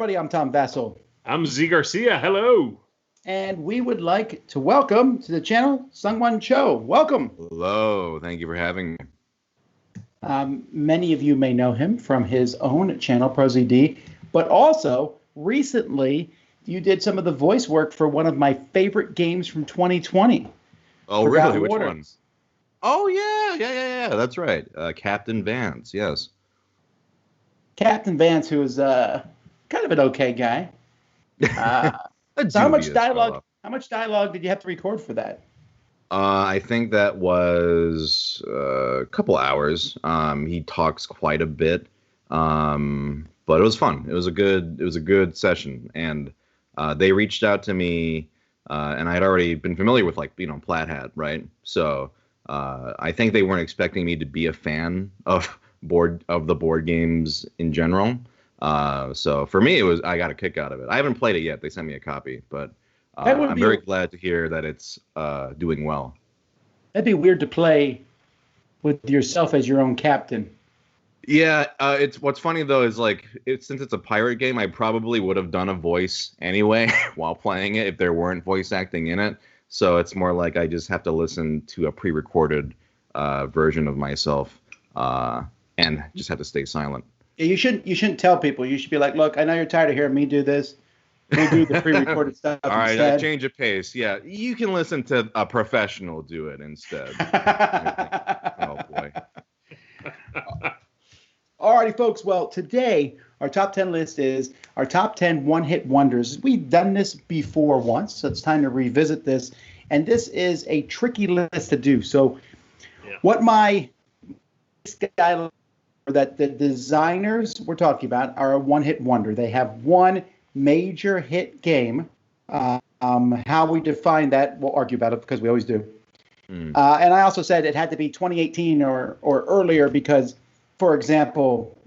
everybody. I'm Tom Vassell. I'm Z Garcia. Hello. And we would like to welcome to the channel SungWon Cho. Welcome. Hello. Thank you for having me. Many of you may know him from his own channel, ProZD, but also recently you did some of the voice work for one of my favorite games from 2020. Oh, really? Which one? Oh, yeah. That's right. Captain Vance, yes. Captain Vance, who is kind of an okay guy. So how much dialogue? Fella. How much dialogue did you have to record for that? I think that was a couple hours. He talks quite a bit, but it was fun. It was a good session, and they reached out to me, and I had already been familiar with Plaid Hat, right? So I think they weren't expecting me to be a fan of the board games in general. So for me, I got a kick out of it. I haven't played it yet. They sent me a copy, but I'm very glad to hear that it's doing well. That'd be weird to play with yourself as your own captain. Yeah, it's what's funny though is since it's a pirate game, I probably would have done a voice anyway while playing it if there weren't voice acting in it. So it's more like I just have to listen to a pre-recorded version of myself and just have to stay silent. Yeah, you shouldn't tell people. You should be like, look, I know you're tired of hearing me do this. We'll do the pre-recorded stuff All right, instead. Change of pace. Yeah, you can listen to a professional do it instead. Oh, boy. Alrighty, folks. Well, today our top 10 list is our top 10 one-hit wonders. We've done this before once, so it's time to revisit this. And this is a tricky list to do. So what my guy that the designers we're talking about are a one-hit wonder. They have one major hit game. How we define that, we'll argue about it because we always do. And I also said it had to be 2018 or earlier because, for example,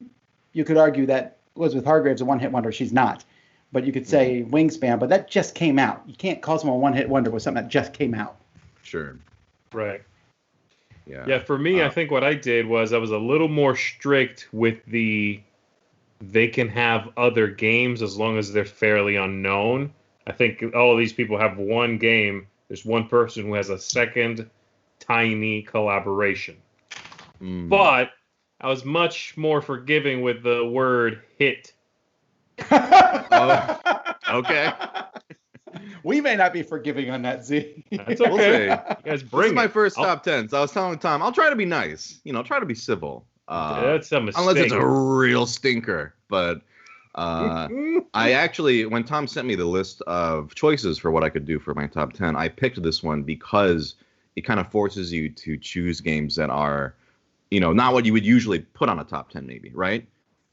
you could argue that Elizabeth Hargrave's a one-hit wonder. She's not. But you could say Wingspan, but that just came out. You can't call someone a one-hit wonder with something that just came out. Sure. Right. Yeah, for me, I think what I did was I was a little more strict with they can have other games as long as they're fairly unknown. I think all of these people have one game. There's one person who has a second tiny collaboration. But I was much more forgiving with the word hit. Okay. We may not be forgiving on that, Z. That's okay. We'll see. You guys bring this is my first top 10, so I was telling Tom, I'll try to be nice. Try to be civil. That's a mistake. Unless it's a real stinker. But I actually, when Tom sent me the list of choices for what I could do for my top 10, I picked this one because it kind of forces you to choose games that are, not what you would usually put on a top 10 maybe, right?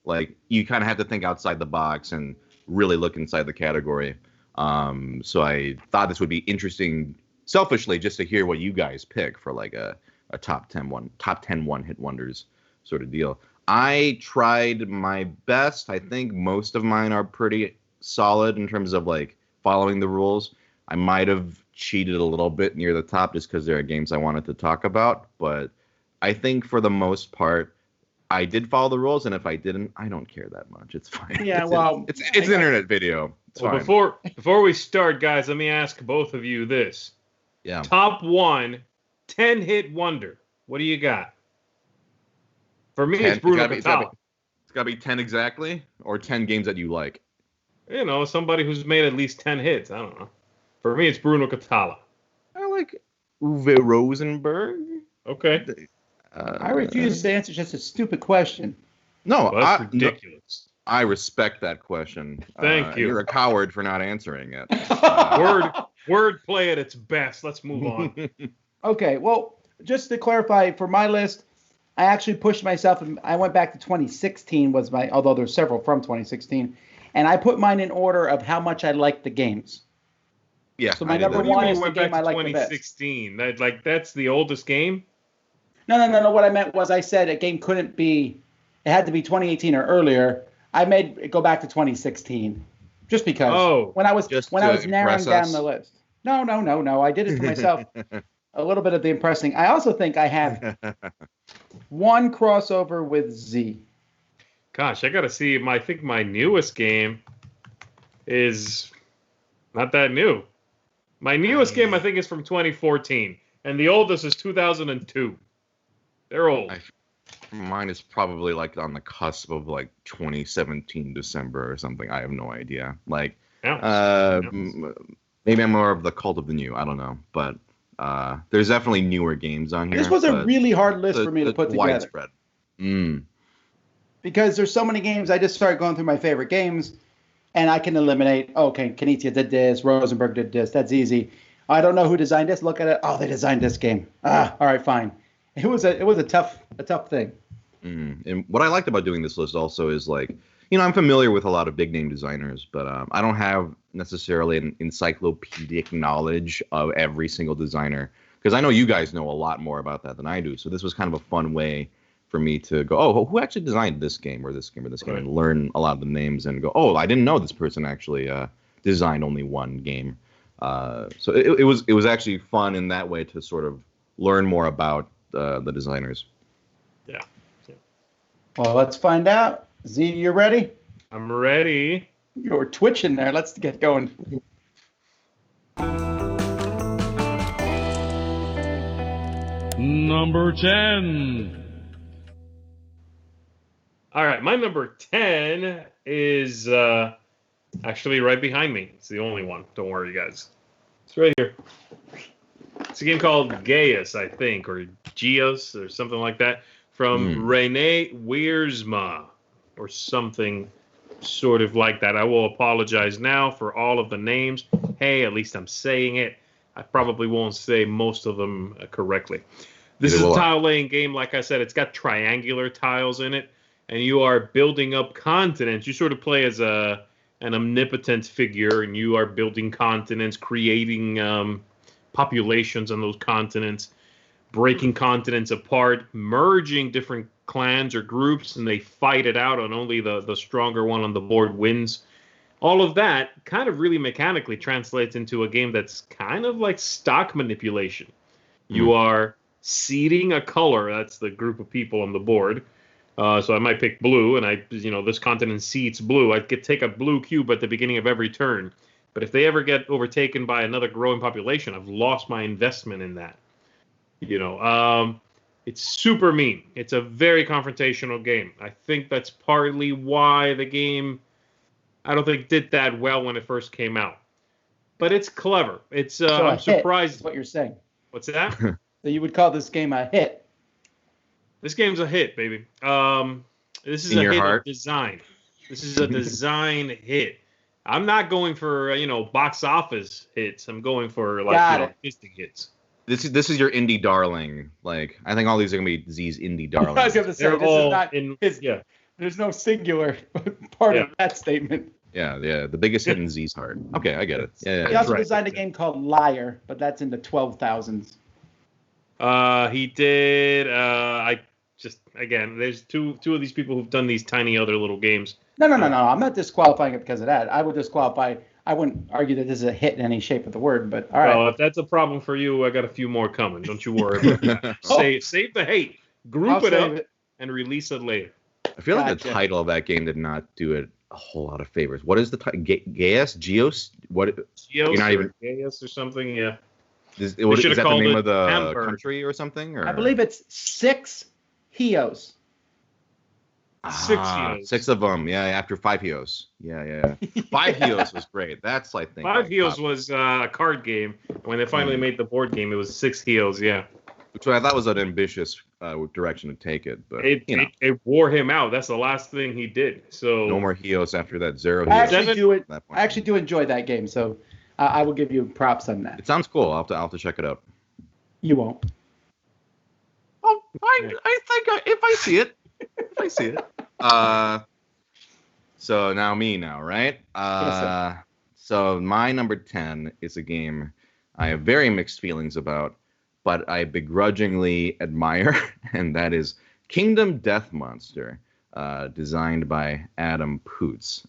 Like, you kind of have to think outside the box and really look inside the category. So I thought this would be interesting, selfishly, just to hear what you guys pick for like a top 10 one-hit wonders sort of deal. I tried my best. I think most of mine are pretty solid in terms of following the rules. I might have cheated a little bit near the top just because there are games I wanted to talk about, but I think for the most part, I did follow the rules, and if I didn't, I don't care that much. It's fine. Yeah, it's an internet video. Well, before we start, guys, let me ask both of you this. Yeah. Top 10-hit wonder. What do you got? For me, it's Bruno Catala. It's got to be 10 exactly, or 10 games that you like. Somebody who's made at least 10 hits. I don't know. For me, it's Bruno Catala. I like Uwe Rosenberg. Okay. I refuse to answer just a stupid question. No, that's ridiculous. I respect that question. Thank you. You're a coward for not answering it. Word play at its best. Let's move on. Okay, well, just to clarify, for my list, I actually pushed myself, and I went back to 2016 although there's several from 2016, and I put mine in order of how much I liked the games. Yeah. So my number one is the game I like the best. 2016. That's the oldest game? No. What I meant was I said a game couldn't be, it had to be 2018 or earlier. I made it go back to 2016, just because when I was narrowing down the list. No. I did it to myself. A little bit of the impressing. I also think I have one crossover with Z. Gosh, I got to see. I think my newest game is not that new. My newest game, I think, is from 2014, and the oldest is 2002. They're old. Mine is probably like on the cusp of like 2017 December or something. I have no idea. Like, maybe I'm more of the cult of the new. I don't know, but there's definitely newer games on here. This was a really hard list for me to put together. Widespread. Because there's so many games. I just started going through my favorite games, and I can eliminate. Okay, Knizia did this. Rosenberg did this. That's easy. I don't know who designed this. Look at it. Oh, they designed this game. All right, fine. It was a tough thing. And what I liked about doing this list also is like, I'm familiar with a lot of big name designers, but I don't have necessarily an encyclopedic knowledge of every single designer, because I know you guys know a lot more about that than I do. So this was kind of a fun way for me to go, oh, who actually designed this game or this game or this game, and learn a lot of the names and go, oh, I didn't know this person actually designed only one game. So it was actually fun in that way to sort of learn more about the designers. Yeah. Well, let's find out. Z, you ready? I'm ready. You're twitching there. Let's get going. Number 10. All right, my number 10 is actually right behind me. It's the only one. Don't worry, guys. It's right here. It's a game called Gaius, I think, or Geos, or something like that, from René Wiersma, or something sort of like that. I will apologize now for all of the names. Hey, at least I'm saying it. I probably won't say most of them correctly. This is a tile-laying game. Like I said, it's got triangular tiles in it, and you are building up continents. You sort of play as an omnipotent figure, and you are building continents, creating populations on those continents, breaking continents apart, merging different clans or groups, and they fight it out, and only the stronger one on the board wins. All of that kind of really mechanically translates into a game that's kind of like stock manipulation. You are seeding a color. That's the group of people on the board. So I might pick blue, and this continent seeds blue. I could take a blue cube at the beginning of every turn. But if they ever get overtaken by another growing population, I've lost my investment in that. It's super mean. It's a very confrontational game. I think that's partly why the game, I don't think, did that well when it first came out. But it's clever. It's I'm surprised. That's what you're saying. What's that? So you would call this game a hit. This game's a hit, baby. This is a hit of design. This is a design hit. I'm not going for box office hits. I'm going for artistic hits. This is your indie darling. Like, I think all these are gonna be Z's indie darlings. I was gonna say, this is not his. Yeah. There's no singular part of that statement. Yeah. The biggest hit in Z's heart. Okay, I get it. Yeah. He also designed a game called Liar, but that's in the 12,000s. He did. There's two of these people who've done these tiny other little games. No. I'm not disqualifying it because of that. I would disqualify. I wouldn't argue that this is a hit in any shape of the word, but all right. Well, if that's a problem for you, I got a few more coming. Don't you worry about that. Save the hate. Group it up and release it later. I feel like the title of that game did not do it a whole lot of favors. What is the title? Gaius? Geos? What? Geos you're not even Gaius or something? Yeah. Is that the name of the country or something? Or? I believe it's 6 Hios. 6 Hios. 6 of them. Yeah, after 5 Hios. Yeah. 5 Hios was great. That's, I think. 5 Hios was a card game. When they finally made the board game, it was 6 Hios, yeah. Which I thought was an ambitious direction to take it. But it wore him out. That's the last thing he did. So no more Hios after that. 0 I Hios. actually do enjoy that game, so I will give you props on that. It sounds cool. I'll have to check it out. You won't. Oh, I think if I see it. So now, right? Yes, so my number 10 is a game I have very mixed feelings about, but I begrudgingly admire, and that is Kingdom Death Monster, designed by Adam Poots.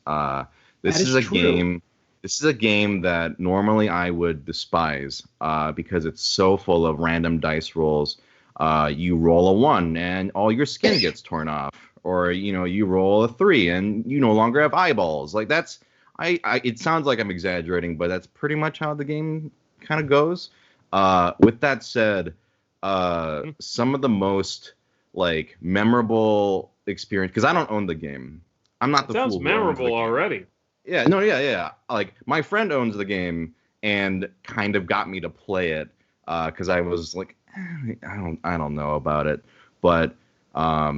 This is a game that normally I would despise because it's so full of random dice rolls. You roll a 1 and all your skin gets torn off, or you roll a 3 and you no longer have eyeballs. Like, that's It sounds like I'm exaggerating, but that's pretty much how the game kind of goes. With that said, some of the most like memorable experience, because I don't own the game. I'm not the Sounds fool who owns the memorable game. already. Yeah, no, yeah. Like my friend owns the game and kind of got me to play it because I was like, I don't know about it. But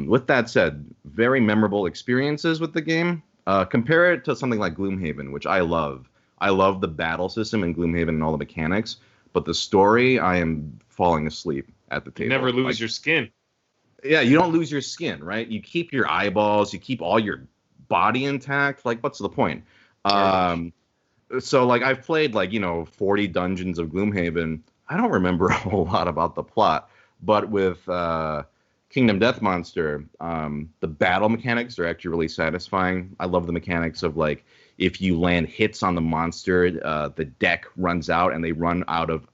with that said, very memorable experiences with the game. Compare it to something like Gloomhaven, which I love. I love the battle system in Gloomhaven and all the mechanics, but the story, I am falling asleep at the table. You never lose your skin. Yeah, you don't lose your skin, right? You keep your eyeballs, you keep all your body intact. Like, what's the point? So, like, I've played, 40 dungeons of Gloomhaven. I don't remember a whole lot about the plot, but with Kingdom Death Monster, the battle mechanics are actually really satisfying. I love the mechanics of, like, if you land hits on the monster, the deck runs out and they run out of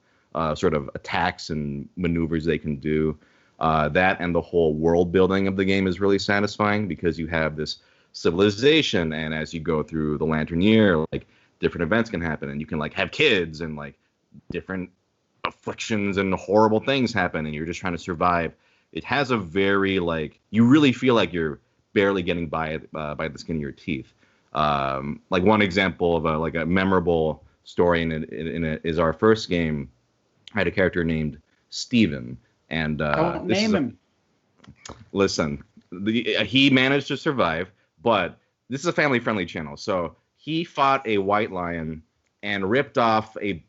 sort of attacks and maneuvers they can do. That and the whole world building of the game is really satisfying because you have this civilization, and as you go through the Lantern Year, like, different events can happen, and you can, like, have kids, and, like, different afflictions and horrible things happen, and you're just trying to survive. It has a very, like, you really feel like you're barely getting by the skin of your teeth. Like, one example of a memorable story in it is our first game. I had a character named Steven, and I won't name him. Listen, he managed to survive, but this is a family-friendly channel, so he fought a white lion and ripped off a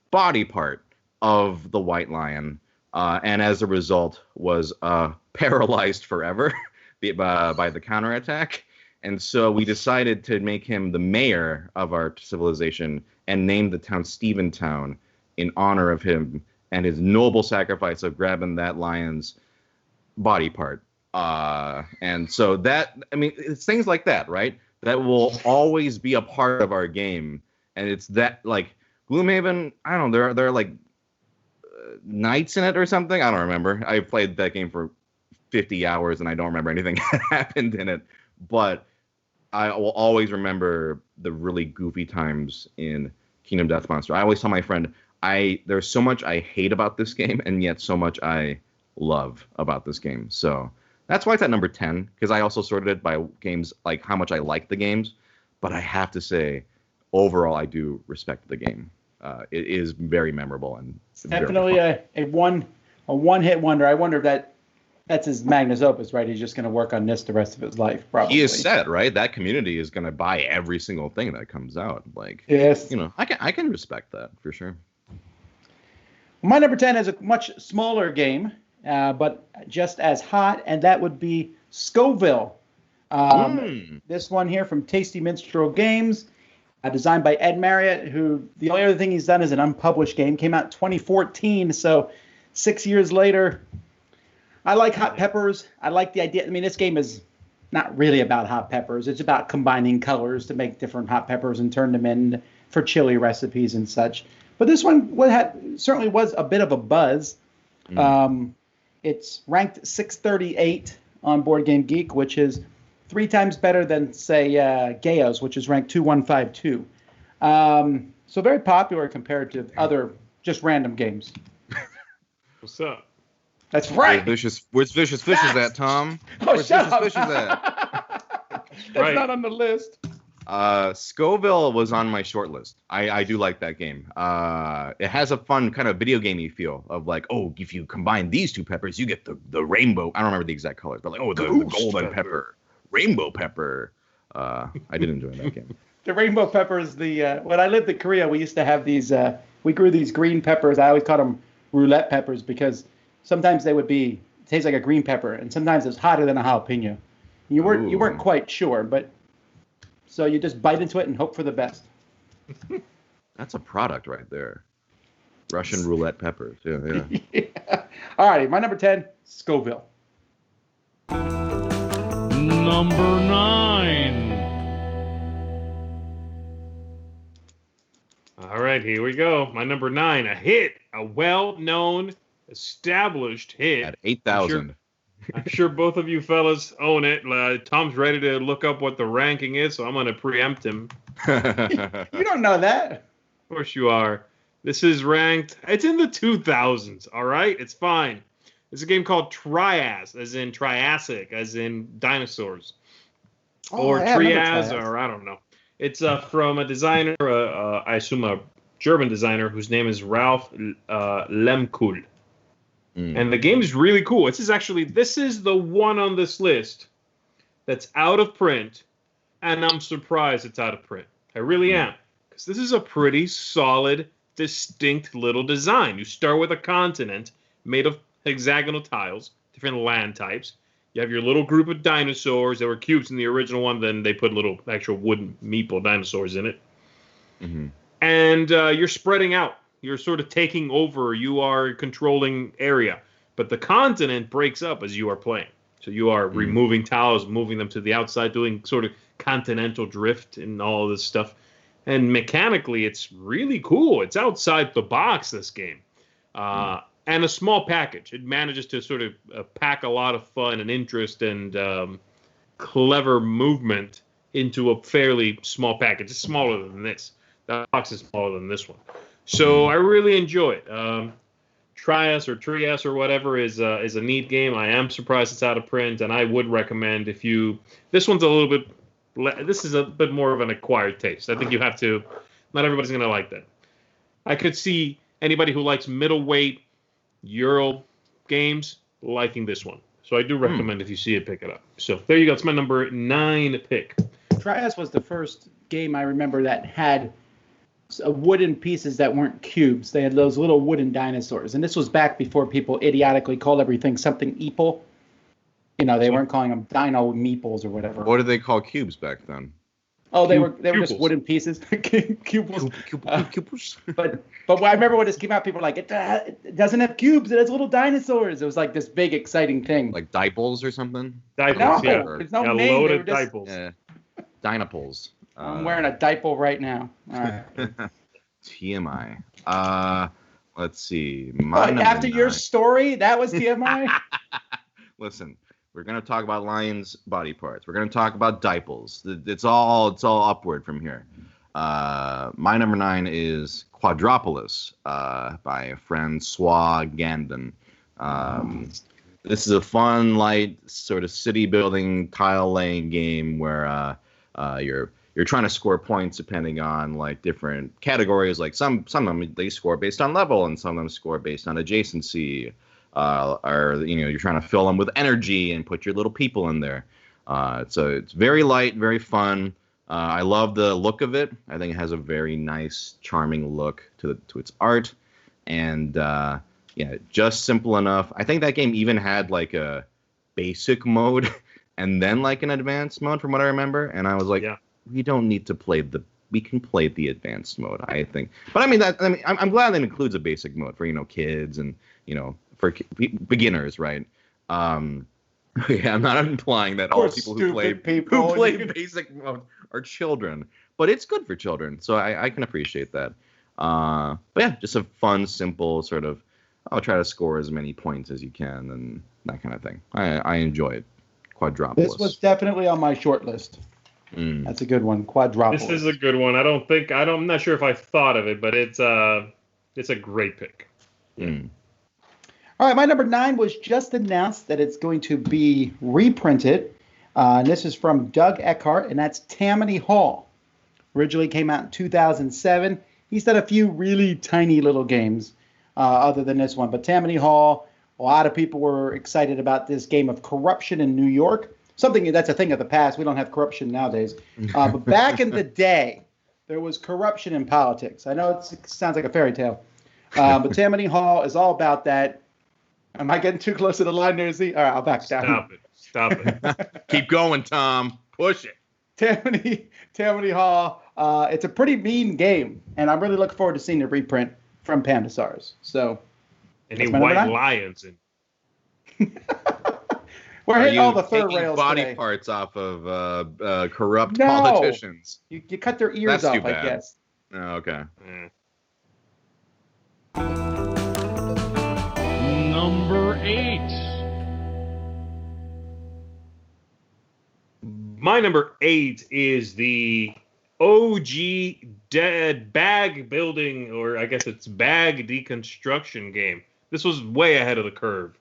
body part of the white lion, and as a result was paralyzed forever by the counterattack. And so we decided to make him the mayor of our civilization and name the town Steventown in honor of him and his noble sacrifice of grabbing that lion's body part. And so that, I mean, it's things like that, right? That will always be a part of our game. And it's that, like, Gloomhaven, I don't know, there are like nights in it or something. I don't remember. I played that game for 50 hours and I don't remember anything that happened in it. But I will always remember the really goofy times in Kingdom Death Monster. I always tell my friend, there's so much I hate about this game, and yet so much I love about this game. So that's why it's at number 10, because I also sorted it by games, like how much I like the games. But I have to say, overall, I do respect the game. It is very memorable and definitely a one-hit wonder. I wonder if that's his magnus opus, right? He's just going to work on this the rest of his life, probably. He is set, right? That community is going to buy every single thing that comes out. Like, yes, I can respect that for sure. My number 10 is a much smaller game, but just as hot, and that would be Scoville. This one here from Tasty Minstrel Games, designed by Ed Marriott, who the only other thing he's done is an unpublished game. Came out in 2014, so 6 years later. I like hot peppers. I like the idea. I mean, this game is not really about hot peppers. It's about combining colors to make different hot peppers and turn them in for chili recipes and such. But this one certainly was a bit of a buzz. It's ranked 638 on Board Game Geek, which is 3 times better than, say, Gaia's, which is ranked 2152. So very popular compared to other just random games. What's up? That's right. Where's Vicious Fishes at, Tom? Where's Vicious Fishes at? That's not on the list. Scoville was on my short list. I do like that game. It has a fun kind of video gamey feel of like, oh, if you combine these 2 peppers, you get the rainbow. I don't remember the exact colors, but like, oh, the golden pepper, rainbow pepper. I did enjoy that game. The rainbow pepper is when I lived in Korea, we used to have these, we grew these green peppers. I always called them roulette peppers because sometimes they would taste like a green pepper, and sometimes it's hotter than a jalapeno. You weren't quite sure, but so you just bite into it and hope for the best. That's a product right there. Russian roulette peppers. Yeah. Yeah. All right, my number 10, Scoville. Number 9. All right, here we go. My number 9, a hit, a well-known, established hit. At 8,000. I'm sure both of you fellas own it. Tom's ready to look up what the ranking is, so I'm going to preempt him. You don't know that. Of course you are. This is ranked. It's in the 2000s, all right? It's fine. It's a game called Triads, as in Triassic, as in dinosaurs. Or Triads, or I don't know. It's from a designer, I assume a German designer, whose name is Ralph Lemkuhl. And the game is really cool. This is the one on this list that's out of print, and I'm surprised it's out of print. I really am, because this is a pretty solid, distinct little design. You start with a continent made of hexagonal tiles, different land types. You have your little group of dinosaurs. There were cubes in the original one. Then they put little actual wooden meeple dinosaurs in it. Mm-hmm. And you're spreading out. You're sort of taking over. You are controlling area. But the continent breaks up as you are playing. So you are removing tiles, moving them to the outside, doing sort of continental drift and all of this stuff. And mechanically, it's really cool. It's outside the box, this game. And a small package. It manages to sort of pack a lot of fun and interest and clever movement into a fairly small package. It's smaller than this. The box is smaller than this one. So I really enjoy it. Trias or whatever is a neat game. I am surprised it's out of print, and I would recommend this one's a little bit. This is a bit more of an acquired taste. I think you have to. Not everybody's going to like that. I could see anybody who likes middleweight Euro games liking this one. So I do recommend if you see it, pick it up. So there you go. It's my number 9 pick. Trias was the first game I remember that had wooden pieces that weren't cubes. They had those little wooden dinosaurs. And this was back before people idiotically called everything something eeple. They weren't calling them dino meeples or whatever. What did they call cubes back then? Oh, they were just wooden pieces. Cubes. But I remember when this came out, people were like, it doesn't have cubes. It has little dinosaurs. It was like this big, exciting thing. Like dipoles or something? Dipoles, yeah. There's no name. Loaded dipoles. Yeah. Dinopoles. I'm wearing a dipole right now. All right. TMI. Let's see. After your story, that was TMI? Listen. We're going to talk about lions' body parts. We're going to talk about dipoles. It's all upward from here. My number 9 is Quadropolis by Francois Gandon. This is a fun, light, sort of city-building, tile-laying game where you're trying to score points depending on like different categories. Like some of them they score based on level, and some of them score based on adjacency. You're trying to fill them with energy and put your little people in there. So it's very light, very fun. I love the look of it. I think it has a very nice, charming look to its art, and just simple enough. I think that game even had like a basic mode and then like an advanced mode, from what I remember. And I was like, we don't need to play we can play the advanced mode, I think. But I'm glad that includes a basic mode for kids and for beginners, right? I'm not implying that all people who play basic mode are children, but it's good for children, so I can appreciate that. But yeah, just a fun, simple sort of, I'll try to score as many points as you can and that kind of thing. I enjoy it. Quadropolis. This was definitely on my short list. That's a good one. Quadropolis. This is a good one. I'm not sure if I thought of it, but it's a great pick. All right, my number 9 was just announced that it's going to be reprinted. And this is from Doug Eckhart, and that's Tammany Hall. Originally came out in 2007. He's done a few really tiny little games other than this one. But Tammany Hall, a lot of people were excited about this game of corruption in New York. Something that's a thing of the past. We don't have corruption nowadays. But back in the day, there was corruption in politics. I know it sounds like a fairy tale. But Tammany Hall is all about that. Am I getting too close to the line there, Z? All right, I'll back down. Stop it. Keep going, Tom. Push it. Tammany Hall. It's a pretty mean game, and I'm really looking forward to seeing the reprint from Pandasars. So, any white lions in? We're hitting all the third rails body today. Parts off of corrupt politicians. You cut their ears off, I guess. Oh, okay. Number 8. My number 8 is the OG dead bag building, or I guess it's bag deconstruction game. This was way ahead of the curve.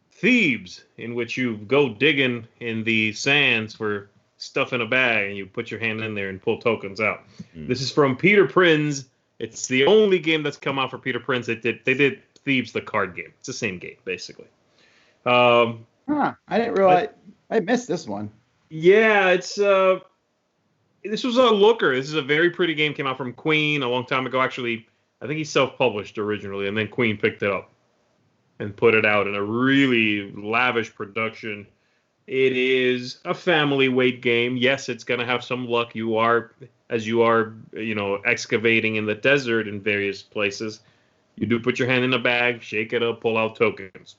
Thebes, in which you go digging in the sands for stuff in a bag, and you put your hand in there and pull tokens out. This is from Peter Prinz. It's the only game that's come out for Peter Prinz. They did Thebes, the card game. It's the same game, basically. I didn't realize. I missed this one. Yeah, it's this was a looker. This is a very pretty game. Came out from Queen a long time ago. Actually, I think he self-published originally, and then Queen picked it up and put it out in a really lavish production. It is a family weight game. Yes, it's going to have some luck. You are excavating in the desert in various places. You do put your hand in a bag, shake it up, pull out tokens.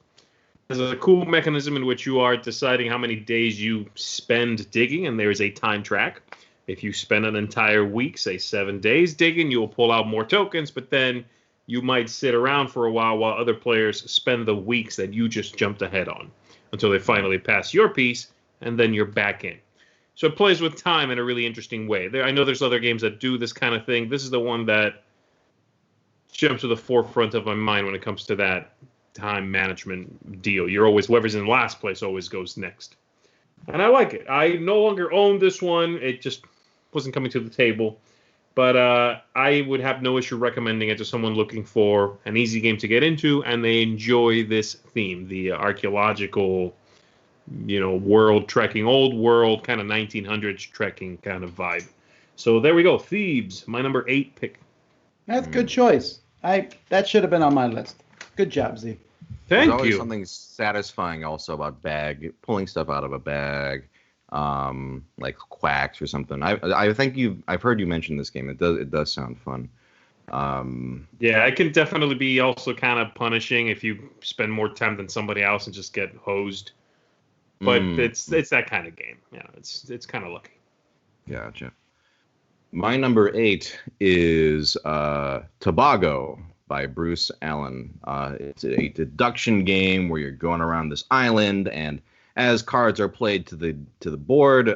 There's a cool mechanism in which you are deciding how many days you spend digging, and there is a time track. If you spend an entire week, say 7 days digging, you will pull out more tokens, but then you might sit around for a while other players spend the weeks that you just jumped ahead on until they finally pass your piece, and then you're back in. So it plays with time in a really interesting way. I know there's other games that do this kind of thing. This is the one that jumps to the forefront of my mind when it comes to that time management deal. You're always, whoever's in last place always goes next. And I like it. I no longer own this one. It just wasn't coming to the table. But I would have no issue recommending it to someone looking for an easy game to get into, and they enjoy this theme, the archaeological, world trekking, old world, kind of 1900s trekking kind of vibe. So there we go. Thebes, my number 8 pick. That's a good choice. That should have been on my list. Good job, Z. There's Thank always you. something satisfying also about pulling stuff out of a bag, like quacks or something. I think I've heard you mention this game. It does sound fun. Yeah, it can definitely be also kind of punishing if you spend more time than somebody else and just get hosed. But it's that kind of game. Yeah, it's kind of lucky. Gotcha. My number 8 is Tobago by Bruce Allen. It's a deduction game where you're going around this island, and as cards are played to the board,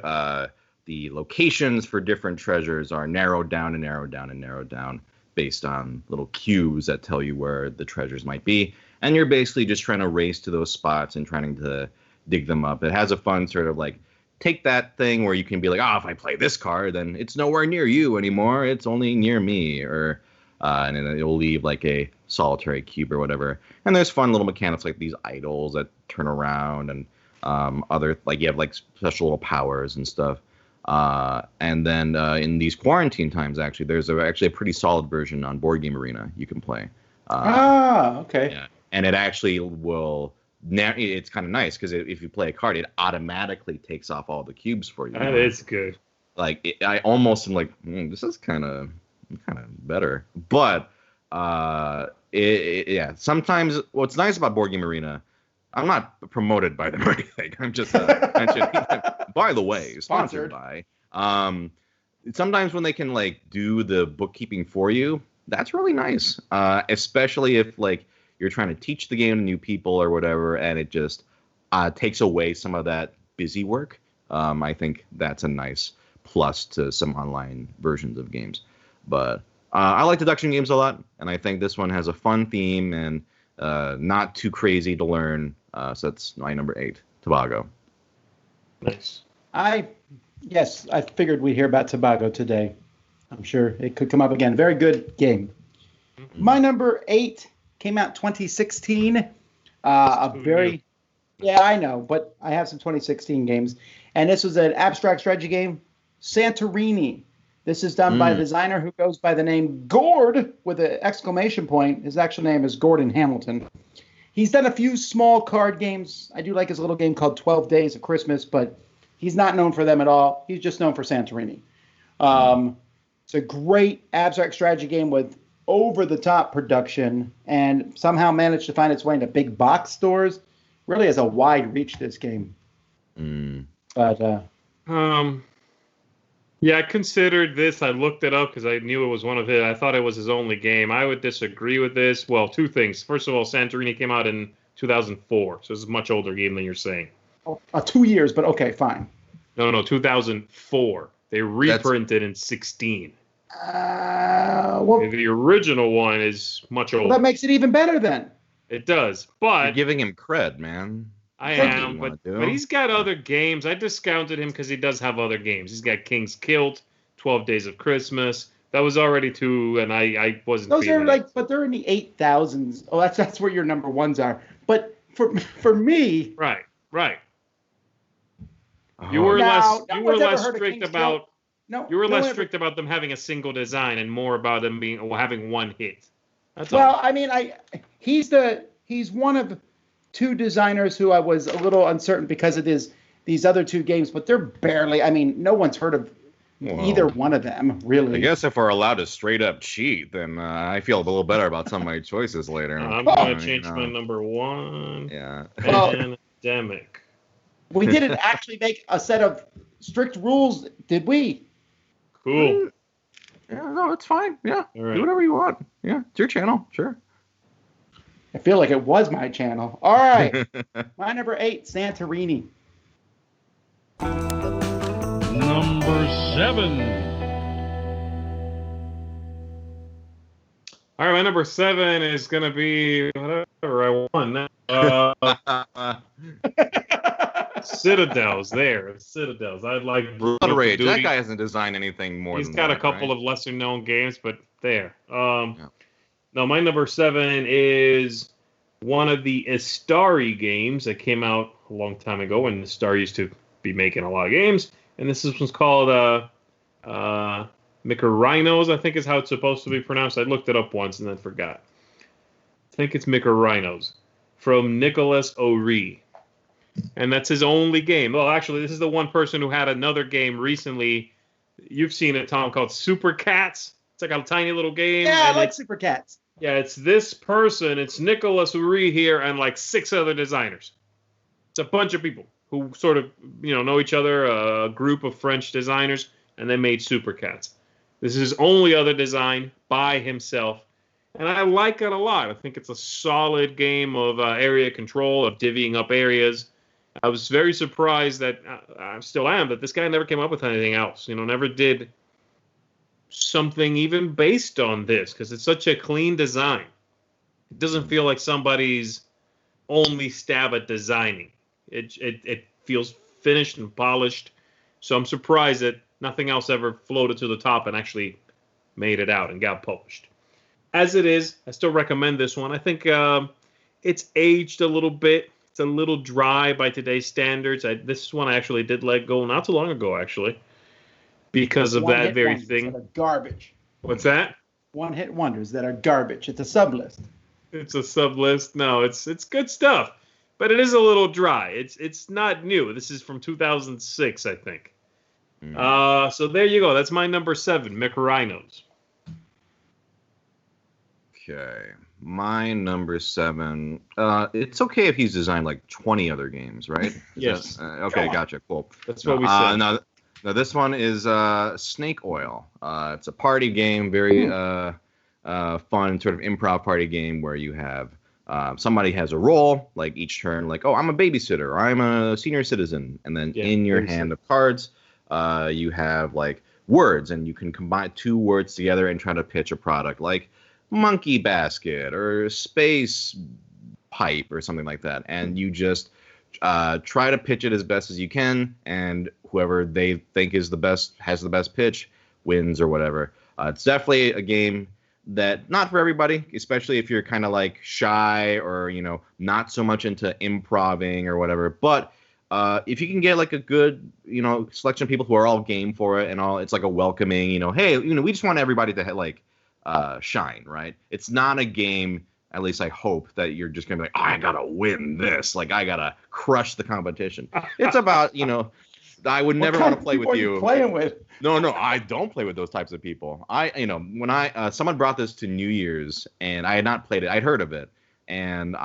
the locations for different treasures are narrowed down and narrowed down and narrowed down based on little cues that tell you where the treasures might be. And you're basically just trying to race to those spots and trying to dig them up. It has a fun sort of like, take that thing where you can be like, if I play this card, then it's nowhere near you anymore. It's only near me. And then it'll leave like a solitary cube or whatever. And there's fun little mechanics like these idols that turn around, and other, like, you have like special little powers and stuff. And then in these quarantine times, actually, there's actually a pretty solid version on Board Game Arena you can play. Okay. Yeah. And it actually will. It's kind of nice because if you play a card, it automatically takes off all the cubes for you. That is good. Like I almost am like, this is kind of better. But yeah. Sometimes what's nice about Board Game Arena, I'm not promoted by them or anything. I'm just mentioning. By the way, sponsored by. Sometimes when they can like do the bookkeeping for you, that's really nice. Especially if like you're trying to teach the game to new people or whatever, and it just takes away some of that busy work. I think that's a nice plus to some online versions of games. But I like deduction games a lot, and I think this one has a fun theme and not too crazy to learn. So that's my number 8, Tobago. Nice. I figured we'd hear about Tobago today. I'm sure it could come up again. Very good game. Mm-hmm. My number 8 came out 2016. Yeah, I know, but I have some 2016 games. And this was an abstract strategy game, Santorini. This is done by a designer who goes by the name Gord with an exclamation point. His actual name is Gordon Hamilton. He's done a few small card games. I do like his little game called 12 Days of Christmas, but he's not known for them at all. He's just known for Santorini. It's a great abstract strategy game with over-the-top production, and somehow managed to find its way into big box stores. Really has a wide reach, this game. But yeah, I considered this. I looked it up because I knew it was one of his. I thought it was his only game. I would disagree with this. Well, two things. First of all, Santorini came out in 2004, so it's a much older game than you're saying. 2 years, but okay, fine. No, 2004. They reprinted in 16. Well, The original one is much older. well, that makes it even better then. It does, You're but giving him cred, man. I Thank am, you. but he's got other games. I discounted him because he does have other games. He's got King's Kilt, 12 Days of Christmas. That was already 2, and I wasn't. Those are feeling it. but they're in the 8,000s. Oh, that's where your number ones are. But for me, Right. Oh, You were Now, less no one's ever less heard of strict King's about no, you were no less one ever- strict about them having a single design and more about them having one hit. That's Well, all. I mean, he's one of 2 designers who I was a little uncertain because of these other 2 games, but they're barely. I mean, no one's heard of either one of them, really. I guess if we're allowed to straight up cheat, then I feel a little better about some of my choices later. I'm gonna change my number 1. Yeah. Pandemic. We didn't actually make a set of strict rules, did we? Cool. Yeah, no, it's fine. Yeah. All right. Do whatever you want. Yeah. It's your channel. Sure. I feel like it was my channel. All right. My number 8, Santorini. Number 7. All right, my number 7 is gonna be whatever I want. Citadels. Citadels. I like Blood Rage. That guy hasn't designed anything more He's than got that, a couple right? of lesser known games, but there. No, my number 7 is one of the Istari games that came out a long time ago when Istari used to be making a lot of games. And this one's called Rhinos, I think is how it's supposed to be pronounced. I looked it up once and then forgot. I think it's Rhinos from Nicholas O'Ree. And that's his only game. Well, actually, this is the one person who had another game recently. You've seen it, Tom, called Super Cats. It's like a tiny little game. Yeah, I like it's, Super Cats. Yeah, it's this person. It's Nicholas O'Ree here and like 6 other designers. It's a bunch of people who sort of, know each other, a group of French designers, and they made Super Cats. This is his only other design by himself. And I like it a lot. I think it's a solid game of area control, of divvying up areas. I was very surprised that, I still am, that this guy never came up with anything else. Never did something even based on this, because it's such a clean design. It doesn't feel like somebody's only stab at designing. It feels finished and polished. So I'm surprised that nothing else ever floated to the top and actually made it out and got published. As it is, I still recommend this one. I think it's aged a little bit. It's a little dry by today's standards. This one I actually did let go not too long ago, actually, because of that very thing. That are garbage. What's that? One-hit wonders that are garbage. It's a sub-list. It's a sub-list. No, it's good stuff, but it is a little dry. It's not new. This is from 2006, I think. So there you go. That's my number 7, Rhinos. Okay. My number 7. It's okay if he's designed like 20 other games, right? Yes. Okay, gotcha. Cool. That's what we said. Now, this one is Snake Oil. It's a party game, very fun sort of improv party game where you have somebody has a role, like each turn, like, oh, I'm a babysitter, or I'm a senior citizen. And then in your hand of cards, you have like words, and you can combine 2 words together and try to pitch a product, like monkey basket or space pipe or something like that. And you just try to pitch it as best as you can, and whoever they think is the best, has the best pitch, wins or whatever. It's definitely a game that not for everybody, especially if you're kind of like shy or not so much into improving or whatever. But if you can get like a good selection of people who are all game for it and all, it's like a welcoming hey, we just want everybody to like shine, right? It's not a game, at least I hope, that you're just gonna be like, oh, I gotta win this, like I gotta crush the competition. It's about I would never want to play with you. Playing with? No, I don't play with those types of people. When someone brought this to New Year's and I had not played it, I'd heard of it, and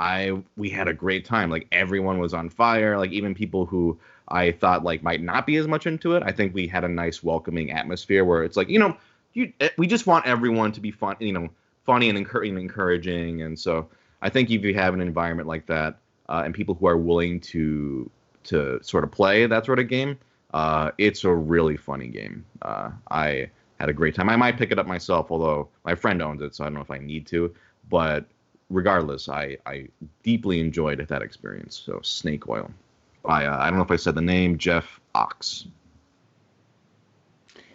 we had a great time. Like everyone was on fire. Like even people who I thought like might not be as much into it. I think we had a nice welcoming atmosphere where it's like we just want everyone to be fun, funny and encouraging. And so I think if you have an environment like that and people who are willing to sort of play that sort of game, It's a really funny game. I had a great time. I might pick it up myself, although my friend owns it, so I don't know if I need to. But regardless, I deeply enjoyed that experience. So Snake Oil. I don't know if I said the name, Jeff Ox.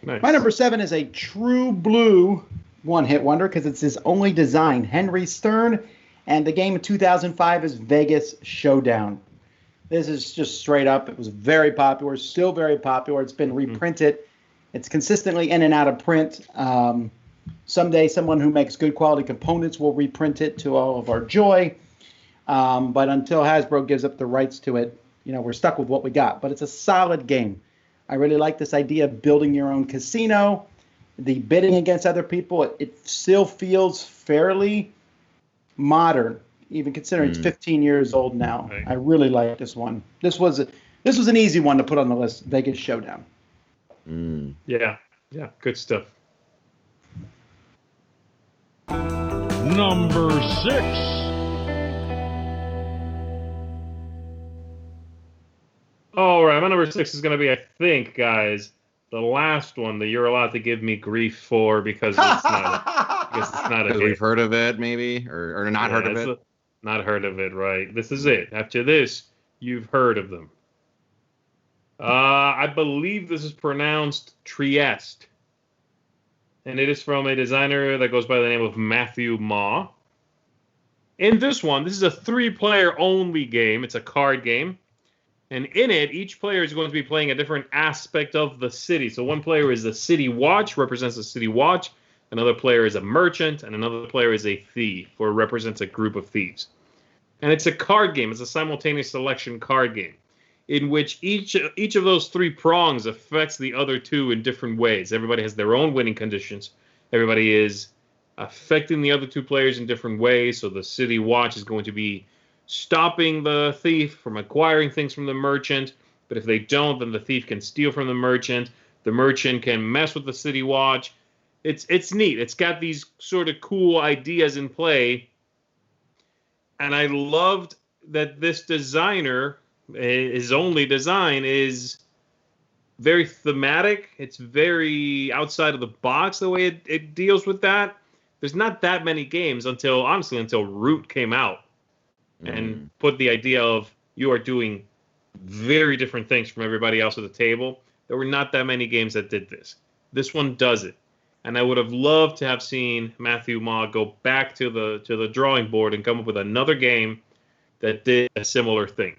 Nice. My number 7 is a true blue one-hit wonder because it's his only design, Henry Stern, and the game in 2005 is Vegas Showdown. This is just straight up. It was very popular, still very popular. It's been reprinted. It's consistently in and out of print. Someday someone who makes good quality components will reprint it to all of our joy. But until Hasbro gives up the rights to it, we're stuck with what we got. But it's a solid game. I really like this idea of building your own casino, the bidding against other people. It still feels fairly modern, even considering it's 15 years old now. Right. I really like this one. This was an easy one to put on the list, Vegas Showdown. Yeah, good stuff. Number 6. All right, my number 6 is going to be, I think, guys, the last one that you're allowed to give me grief for because it's not a Because we've heard of it, maybe, or not heard of it. Not heard of it, right? This is it. After this, you've heard of them. I believe this is pronounced Trieste. And it is from a designer that goes by the name of Matthew Ma. In this one, this is a 3-player only game. It's a card game. And in it, each player is going to be playing a different aspect of the city. So one player is the city watch, represents the city watch. Another player is a merchant, and another player is a thief, or represents a group of thieves. And it's a card game. It's a simultaneous selection card game, in which each of those 3 prongs affects the other 2 in different ways. Everybody has their own winning conditions. Everybody is affecting the other 2 players in different ways. So the city watch is going to be stopping the thief from acquiring things from the merchant. But if they don't, then the thief can steal from the merchant. The merchant can mess with the city watch. It's neat. It's got these sort of cool ideas in play. And I loved that this designer, his only design, is very thematic. It's very outside of the box the way it deals with that. There's not that many games until Root came out and put the idea of you are doing very different things from everybody else at the table. There were not that many games that did this. This one does it. And I would have loved to have seen Matthew Ma go back to the drawing board and come up with another game that did a similar thing.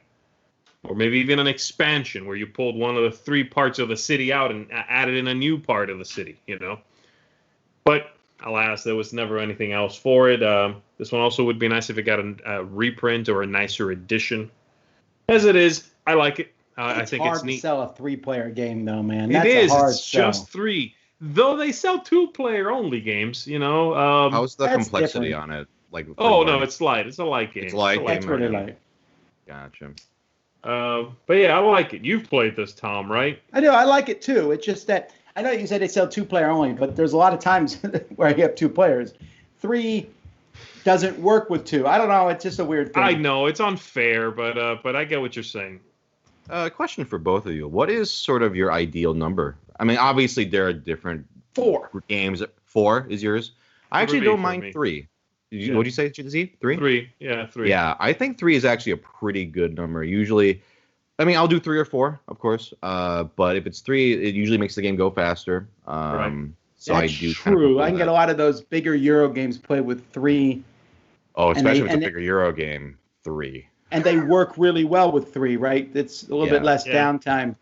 Or maybe even an expansion where you pulled one of the 3 parts of the city out and added in a new part of the city, But alas, there was never anything else for it. This one also would be nice if it got a reprint or a nicer edition. As it is, I like it. I think it's neat. It's hard to sell a 3-player game, though, man. It is. It's just 3. Though they sell 2-player only games, How's the complexity different on it? No, it's light. It's a light game. It's light game. It's really light. Gotcha. But yeah, I like it. You've played this, Tom, right? I do. I like it too. It's just that I know you said they sell 2-player only, but there's a lot of times where you have 2 players. 3 doesn't work with 2. I don't know. It's just a weird thing. I know it's unfair, but I get what you're saying. Question for both of you: what is sort of your ideal number? I mean, obviously there are different 4 games. 4 is yours. I actually don't mind 3. What did you say, Z? 3? 3. Yeah, 3. Yeah, I think 3 is actually a pretty good number. Usually, I mean, I'll do 3 or 4, of course. But if it's 3, it usually makes the game go faster. Right. So That's I do. True. I can get a lot of those bigger Euro games played with 3. Oh, especially if it's a bigger Euro game, 3. And they work really well with 3, right? It's a little bit less downtime.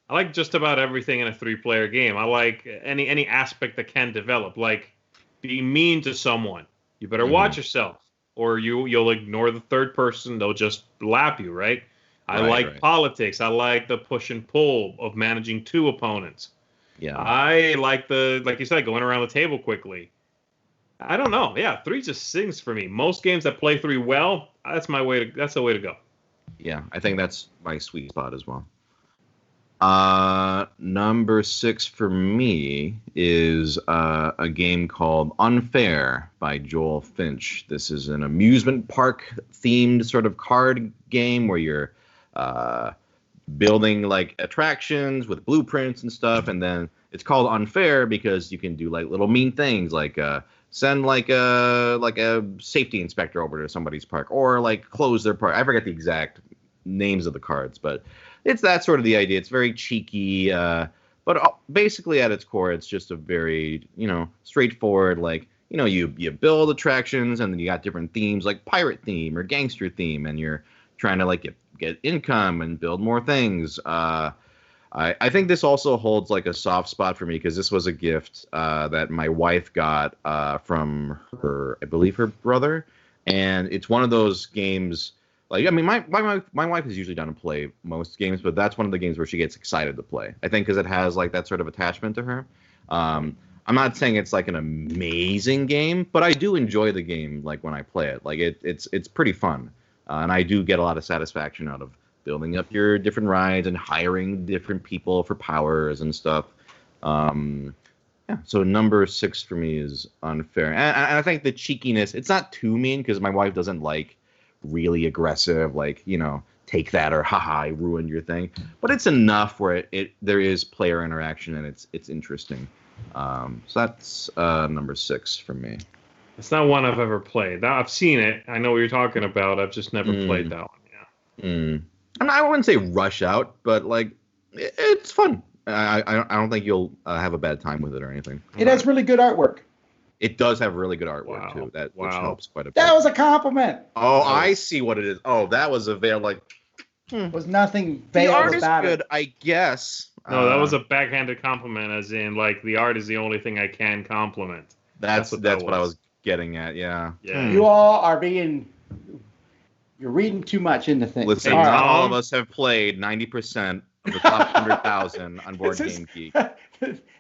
I like just about everything in a 3-player game. I like any aspect that can develop. Like, be mean to someone. You better watch yourself, or you'll ignore the third person. They'll just lap you, right? I like politics. I like the push and pull of managing 2 opponents. Yeah. I like like you said, going around the table quickly. I don't know. Yeah, 3 just sings for me. Most games that play 3 well, that's the way to go. Yeah, I think that's my sweet spot as well. Number 6 for me is a game called Unfair by Joel Finch. This is an amusement park themed sort of card game where you're building like attractions with blueprints and stuff, and then it's called unfair because you can do like little mean things like send like a safety inspector over to somebody's park, or like close their park. I forget the exact names of the cards, but it's that sort of the idea. It's very cheeky, but basically at its core, it's just a very, straightforward, like, you build attractions, and then you got different themes like pirate theme or gangster theme, and you're trying to like get income and build more things. I think this also holds like a soft spot for me because this was a gift that my wife got from her, I believe her brother, and it's one of those games. Like, I mean, my wife is usually down to play most games, but that's one of the games where she gets excited to play. I think because it has like that sort of attachment to her. I'm not saying it's like an amazing game, but I do enjoy the game. Like when I play it, like it's pretty fun, and I do get a lot of satisfaction out of building up your different rides and hiring different people for powers and stuff. Yeah, so number 6 for me is unfair, and I think the cheekiness. It's not too mean because my wife doesn't like really aggressive, like, take that or haha, I ruined your thing. But it's enough where there is player interaction and it's interesting. So that's number 6 for me. It's not one I've ever played. I've seen it. I know what you're talking about. I've just never played that one. Yeah. I wouldn't say rush out, but like it's fun. I don't think you'll have a bad time with it or anything. It has really good artwork. It does have really good artwork too. Which helps quite a bit. That was a compliment. Oh, I see what it is. Oh, that was a veil. Like, was nothing the veiled art is about good, it. I guess. No, that was a backhanded compliment, as in like the art is the only thing I can compliment. That's what I was getting at. Yeah. You all are you're reading too much into things. Listen, all of us have played 90% of the top 100,000 on Board Game Geek.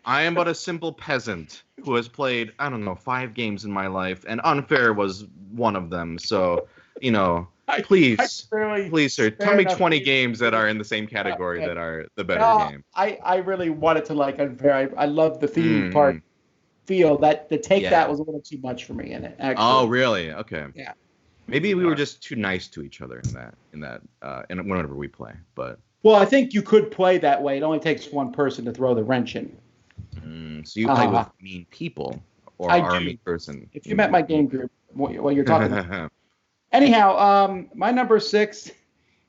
I am but a simple peasant who has played, 5 games in my life, and Unfair was one of them. So, please, sir, tell me 20 games that are in the same category that are the better game. I really wanted to like Unfair. I love the theme part. Feel that that was a little too much for me in it. Actually. Oh, really? Okay. Yeah. Maybe we were just too nice to each other in whenever we play, but. Well, I think you could play that way. It only takes one person to throw the wrench in. So you play with mean people, or are a mean person? If you met my game group, what you're talking about. Anyhow, my number 6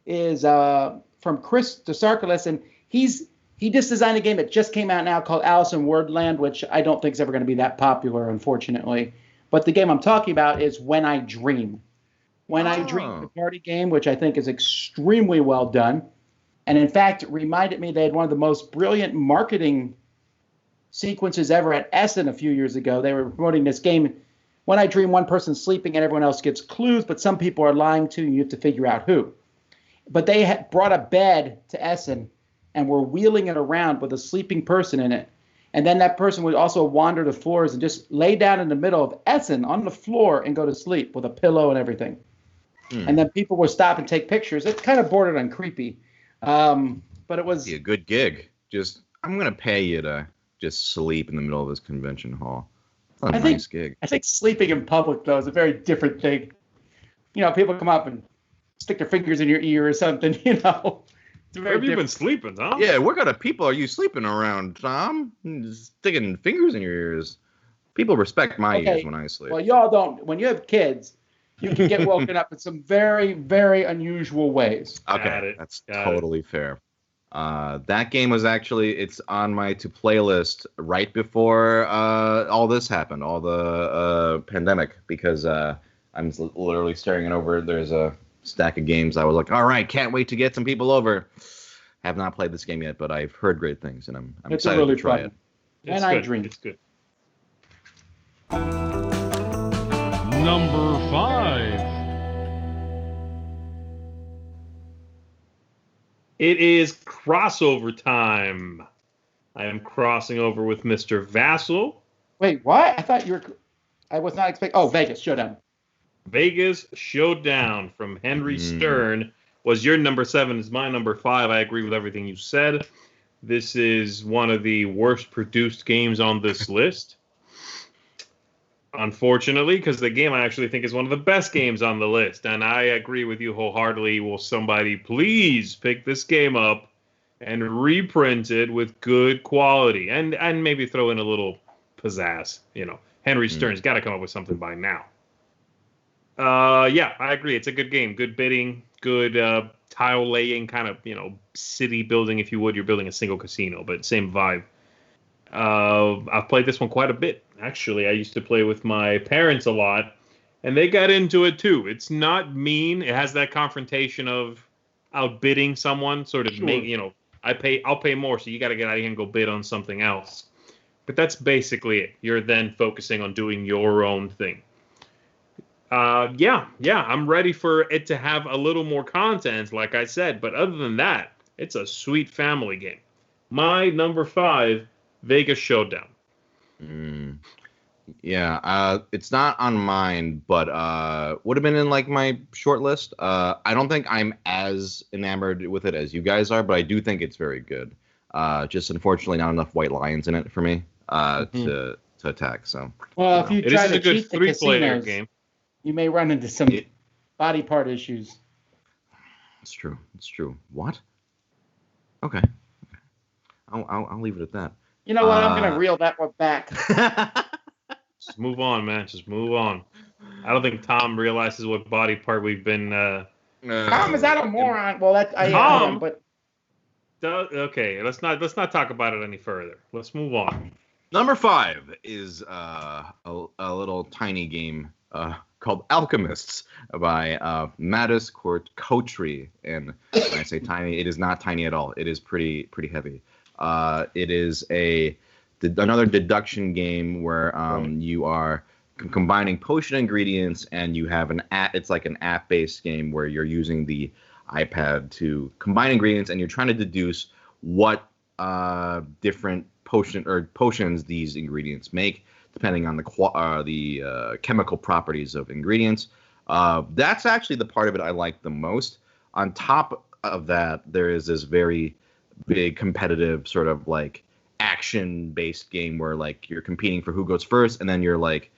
is from Chris DeSarkolis, and he just designed a game that just came out now called Alice in Wordland, which I don't think is ever going to be that popular, unfortunately. But the game I'm talking about is When I Dream. When I Dream, the party game, which I think is extremely well done. And in fact, it reminded me they had one of the most brilliant marketing sequences ever at Essen a few years ago. They were promoting this game. When I Dream, one person's sleeping and everyone else gets clues, but some people are lying to you. You have to figure out who. But they had brought a bed to Essen and were wheeling it around with a sleeping person in it. And then that person would also wander the floors and just lay down in the middle of Essen on the floor and go to sleep with a pillow and everything. And then people would stop and take pictures. It kind of bordered on creepy. But it was a good gig. I'm going to pay you to just sleep in the middle of this convention hall. That's a nice gig. I think sleeping in public, though, is a very different thing. People come up and stick their fingers in your ear or something, Where have you been sleeping, Tom? Yeah, what kind of people are you sleeping around, Tom? Sticking fingers in your ears. People respect my ears when I sleep. Well, y'all don't. When you have kids, you can get woken up in some very, very unusual ways. Okay, that's totally fair. That game was it's on my to-play list right before all this happened, all the pandemic, because I'm literally staring it over. There's a stack of games. I was like, all right, can't wait to get some people over. Have not played this game yet, but I've heard great things, and I'm excited to try it. And I Dream. It's good. Number 5. It is crossover time. I am crossing over with Mr. Vassal. Wait, what? I was not expecting. Oh, Vegas Showdown. Vegas Showdown from Henry Stern was your number 7. Is my number 5. I agree with everything you said. This is one of the worst produced games on this list. Unfortunately, because the game I actually think is one of the best games on the list, and I agree with you wholeheartedly. Will somebody please pick this game up and reprint it with good quality, and maybe throw in a little pizzazz? Henry Stern's got to come up with something by now. Yeah, I agree. It's a good game. Good bidding, good tile laying, kind of, city building, if you would. You're building a single casino, but same vibe. I've played this one quite a bit. Actually, I used to play with my parents a lot, and they got into it too. It's not mean. It has that confrontation of outbidding someone, sort of I'll pay more, so you got to get out of here and go bid on something else. But that's basically it. You're then focusing on doing your own thing. Yeah, I'm ready for it to have a little more content, like I said. But other than that, it's a sweet family game. My number 5, Vegas Showdown. Yeah, it's not on mine, but would have been in like my short list. I don't think I'm as enamored with it as you guys are, but I do think it's very good. Just unfortunately not enough white lions in it for me to attack. So well, if you try to cheat the 3-player game, you may run into some body part issues. It's true. What? Okay. I'll leave it at that. You know what? I'm gonna reel that one back. Just move on, man. Just move on. I don't think Tom realizes what body part we've been. Tom is that a moron? Well, that's Tom. But okay, let's not talk about it any further. Let's move on. Number 5 is a little tiny game called Alchemists by Mattis Kotri. And when I say tiny, it is not tiny at all. It is pretty heavy. It is another deduction game where you are combining potion ingredients, and you have an app. It's like an app-based game where you're using the iPad to combine ingredients, and you're trying to deduce what different potions these ingredients make, depending on the chemical properties of ingredients. That's actually the part of it I like the most. On top of that, there is this very big competitive sort of like action-based game where like you're competing for who goes first, and then you're like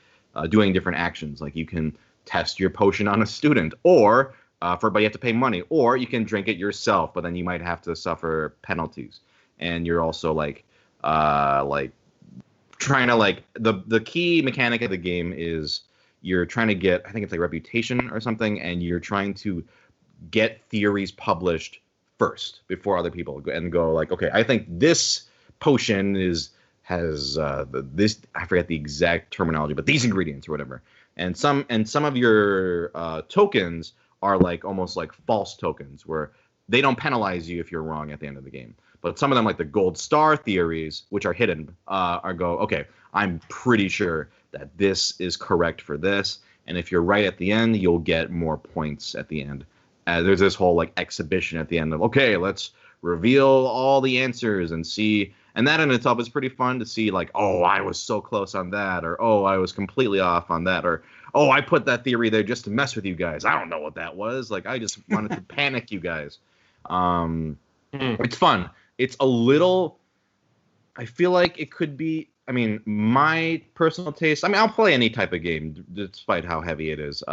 doing different actions. Like you can test your potion on a student, or but you have to pay money, or you can drink it yourself, but then you might have to suffer penalties. And you're also like trying to like the key mechanic of the game is you're trying to get, I think it's like reputation or something, and you're trying to get theories published first before other people go like, okay, I think this potion has this, I forget the exact terminology, but these ingredients or whatever. And some of your tokens are like almost like false tokens where they don't penalize you if you're wrong at the end of the game. But some of them, like the gold star theories, which are hidden, okay, I'm pretty sure that this is correct for this. And if you're right at the end, you'll get more points at the end. There's this whole like exhibition at the end of, okay, let's reveal all the answers and see. And that in itself is pretty fun to see, like, oh, I was so close on that, or oh, I was completely off on that, or oh, I put that theory there just to mess with you guys. I don't know what that was. Like, I just wanted to panic you guys. It's fun. It's a little, I feel like it could be, I mean, my personal taste, I mean, I'll play any type of game despite how heavy it is.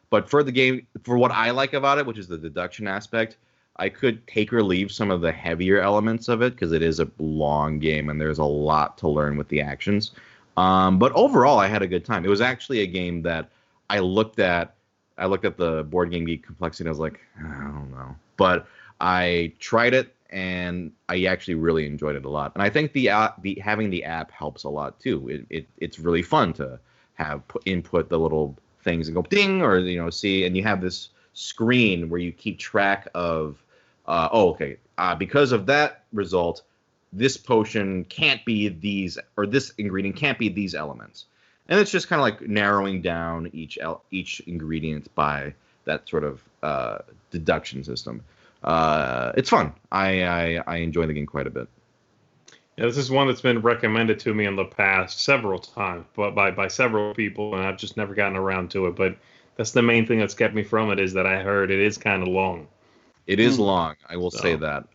But for the game, for what I like about it, which is the deduction aspect, I could take or leave some of the heavier elements of it because it is a long game and there's a lot to learn with the actions. But overall, I had a good time. It was actually a game that I looked at the Board Game Geek Complexity and I was like, I don't know. But I tried it and I actually really enjoyed it a lot. And I think having the app helps a lot too. It's really fun to have input the little things and go ding, or see, and you have this screen where you keep track of because of that result, this potion can't be these, or this ingredient can't be these elements. And it's just kind of like narrowing down each ingredient by that sort of deduction system. It's fun. I enjoy the game quite a bit. Yeah, this is one that's been recommended to me in the past several times, but by several people, and I've just never gotten around to it. But that's the main thing that's kept me from it, is that I heard it is kind of long. It is long, I will say that.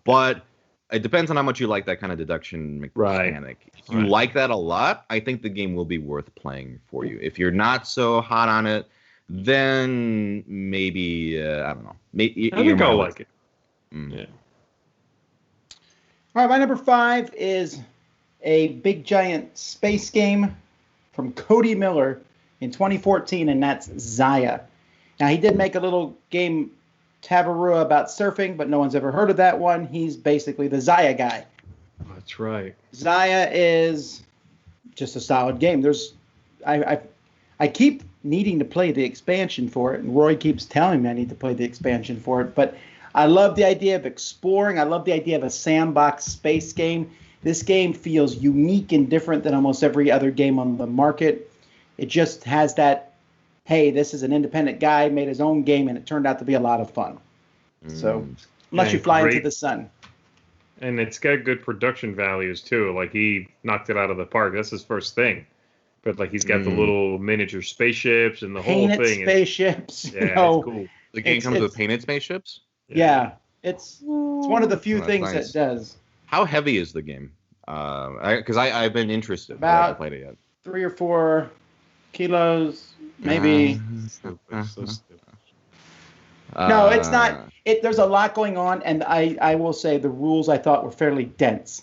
But It depends on how much you like that kind of deduction mechanic. If you like that a lot, I think the game will be worth playing for you. If you're not so hot on it, then maybe I don't know. Maybe I think I'll like it. All Yeah. right, my number 5 is a big giant space game from Cody Miller in 2014, and that's Zaya. Now, he did make a little game, Tabarua, about surfing, but no one's ever heard of that one. He's basically the Zaya guy. That's right. Zaya is just a solid game. I keep needing to play the expansion for it, and Roy keeps telling me I need to play the expansion for it, but I love the idea of exploring. I love the idea of a sandbox space game. This game feels unique and different than almost every other game on the market. It just has that, hey, this is an independent guy, made his own game, and it turned out to be a lot of fun. So, unless you fly into the sun. And it's got good production values, too. Like, he knocked it out of the park. That's his first thing. But, like, he's got the little miniature spaceships and the painted whole thing. Spaceships. Yeah, you know, it's cool. The game comes with painted spaceships? Yeah. It's one of the few things nice. that does. How heavy is the game? Because I've been interested, but I haven't played it yet. 3 or 4 kilos, maybe. No, it's not. There's a lot going on, and I will say the rules I thought were fairly dense.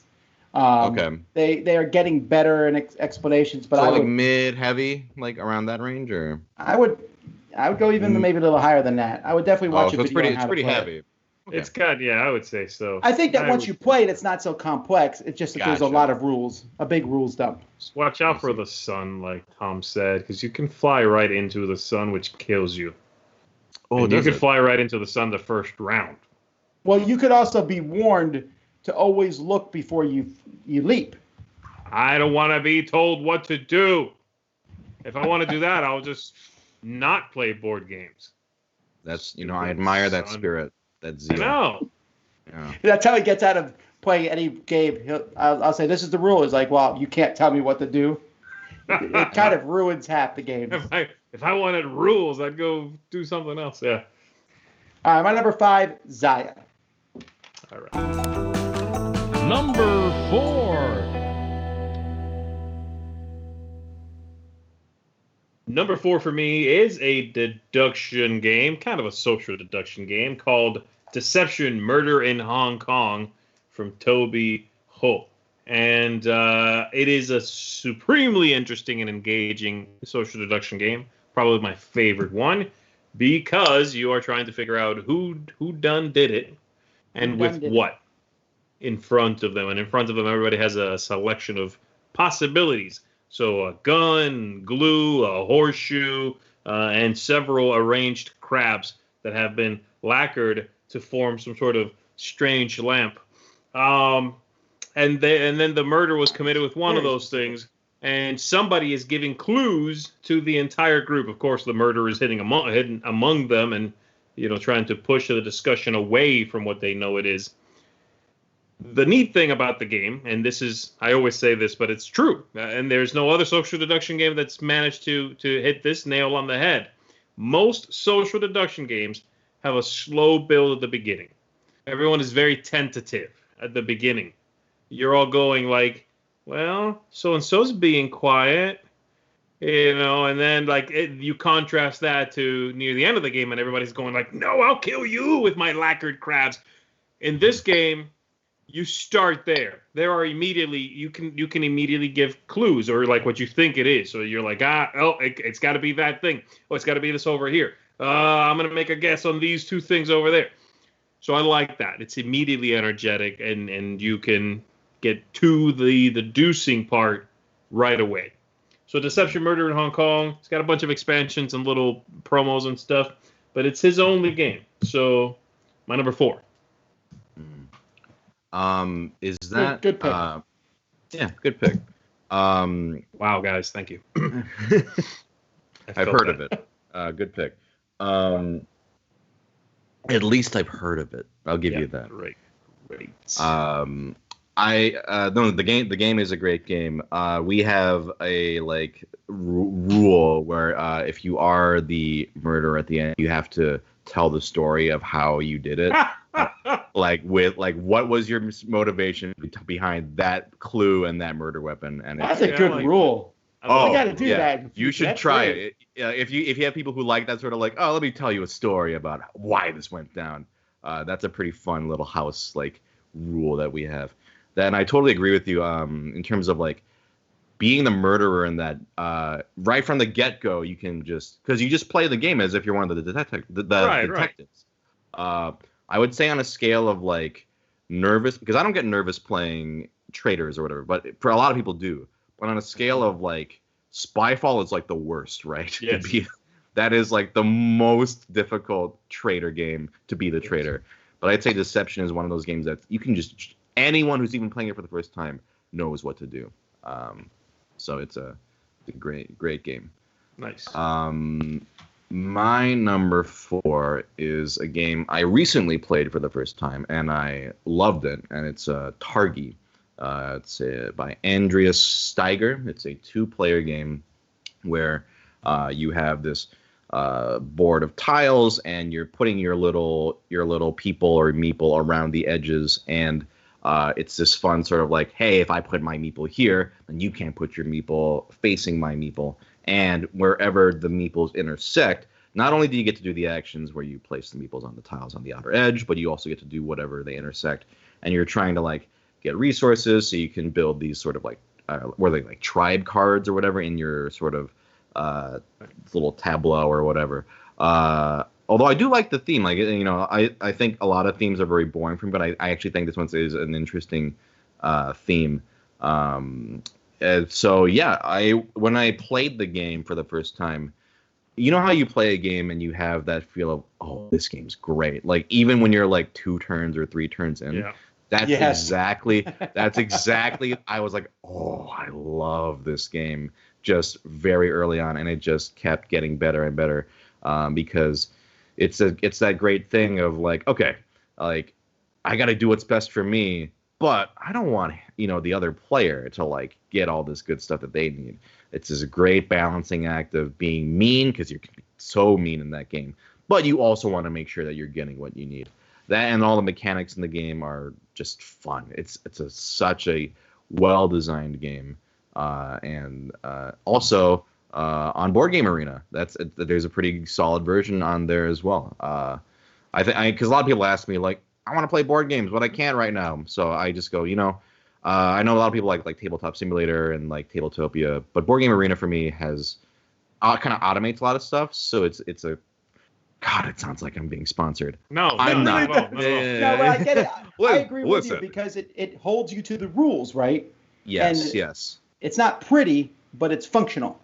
Okay. They are getting better in explanations, but so I would like mid-heavy, like around that range, or I would go even maybe a little higher than that. I would definitely watch a video on how to play it's pretty heavy. Okay. It's got, I would say so. I think that once you play it, it's not so complex. It's just that there's a lot of rules, a big rules dump. Just watch out for the sun, like Tom said, because you can fly right into the sun, which kills you. Oh, you could fly right into the sun the first round. Well, you could also be warned to always look before you leap. I don't want to be told what to do. If I want to do that, I'll just not play board games. That's, I admire that spirit. That zeal. I know. Yeah. That's how he gets out of playing any game. I'll say, this is the rule. It's like, well, you can't tell me what to do. It kind of ruins half the game. If I wanted rules, I'd go do something else. Yeah. All right, my number 5, Zaya. All right. Number 4. Number 4 for me is a deduction game, kind of a social deduction game called Deception Murder in Hong Kong from Tobago. And it is a supremely interesting and engaging social deduction game, probably my favorite one, because you are trying to figure out who done did it and with what in front of them. And in front of them, everybody has a selection of possibilities. So a gun, glue, a horseshoe, and several arranged crabs that have been lacquered to form some sort of strange lamp. And then the murder was committed with one of those things, and somebody is giving clues to the entire group. Of course, the murderer is hidden among them, and trying to push the discussion away from what they know it is. The neat thing about the game, and this is, I always say this, but it's true, and there's no other social deduction game that's managed to hit this nail on the head. Most social deduction games have a slow build at the beginning. Everyone is very tentative at the beginning. You're all going like, well, so-and-so's being quiet, and then you contrast that to near the end of the game, and everybody's going like, no, I'll kill you with my lacquered crabs. In this game, you start there. There are immediately you can immediately give clues or like what you think it is. So you're like, it's got to be that thing. Oh, it's got to be this over here. I'm gonna make a guess on these two things over there. So I like that. It's immediately energetic, and you can get to the deducing part right away. So Deception Murder in Hong Kong. It's got a bunch of expansions and little promos and stuff, but it's his only game. So my number 4. Is that good pick? Yeah, good pick. Wow, guys, thank you. I've heard of it. Good pick. At least I've heard of it. I'll give you that. Great. No, the game is a great game. We have a rule where if you are the murderer at the end, you have to tell the story of how you did it. What was your motivation behind that clue and that murder weapon? And that's a good rule. We got to do that. You should try it. If you have people who like that sort of like, oh, let me tell you a story about why this went down. That's a pretty fun little house like rule that we have. Then I totally agree with you in terms of like being the murderer in that right from the get-go, you can because you just play the game as if you're one of the detectives. Right. I would say on a scale of like nervous, because I don't get nervous playing traitors or whatever, but for a lot of people do. But on a scale of like Spyfall is like the worst, right? Yes. That is like the most difficult traitor game to be the traitor. But I'd say Deception is one of those games that you can just, anyone who's even playing it for the first time knows what to do. So it's a great game. Nice. My number 4 is a game I recently played for the first time, and I loved it, and it's Targi. It's by Andreas Steiger. It's a 2-player game where you have this board of tiles, and you're putting your little people or meeple around the edges, and it's this fun sort of like, hey, if I put my meeple here, then you can't put your meeple facing my meeple. And wherever the meeples intersect, not only do you get to do the actions where you place the meeples on the tiles on the outer edge, but you also get to do whatever they intersect. And you're trying to like get resources so you can build these sort of like, were they like tribe cards or whatever in your sort of little tableau or whatever. Although I do like the theme, like, you know, I think a lot of themes are very boring for me, but I actually think this one is an interesting theme. So yeah, when I played the game for the first time, you know how you play a game and you have that feel of, oh, this game's great. Like even when you're like 2 turns or 3 turns in, that's exactly. I was like, oh, I love this game just very early on, and it just kept getting better and better because it's that great thing of like, okay, like I got to do what's best for me. But I don't want, you know, the other player to like get all this good stuff that they need. It's this great balancing act of being mean, because you can be so mean in that game. But you also want to make sure that you're getting what you need. That and all the mechanics in the game are just fun. It's such a well-designed game. And also on Board Game Arena, there's a pretty solid version on there as well. I think because a lot of people ask me like, I want to play board games, but I can't right now. So I just go, you know, I know a lot of people like Tabletop Simulator and like Tabletopia, but Board Game Arena for me has kind of automates a lot of stuff. So it's a, God, it sounds like I'm being sponsored. No, I'm not. No, but I get it. I agree with you because it holds you to the rules, right? Yes, and yes. It's not pretty, but it's functional.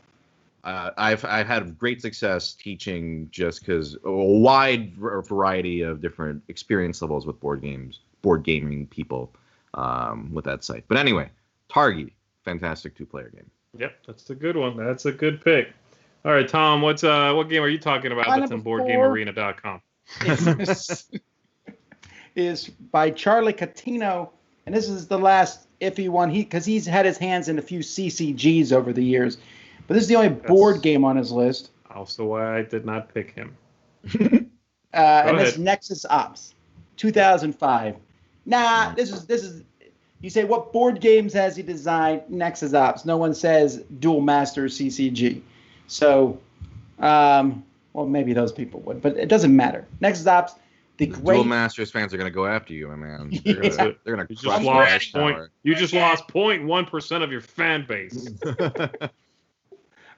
I've had great success teaching just because a wide variety of different experience levels with board gaming people with that site. But anyway, Targi, fantastic 2-player game. Yep, that's a good one. That's a good pick. All right, Tom, what game are you talking about that's on BoardGameArena.com? Is by Charlie Catino, and this is the last iffy one because he's had his hands in a few CCGs over the years. But this is the only board game on his list. Also why I did not pick him. And this is Nexus Ops, 2005. This is. You say, what board games has he designed? Nexus Ops. No one says Duel Masters CCG. So, well, maybe those people would, but it doesn't matter. Nexus Ops, the great... Duel Masters fans are going to go after you, my man. They're going to crush your power. You just lost 0.1% of your fan base.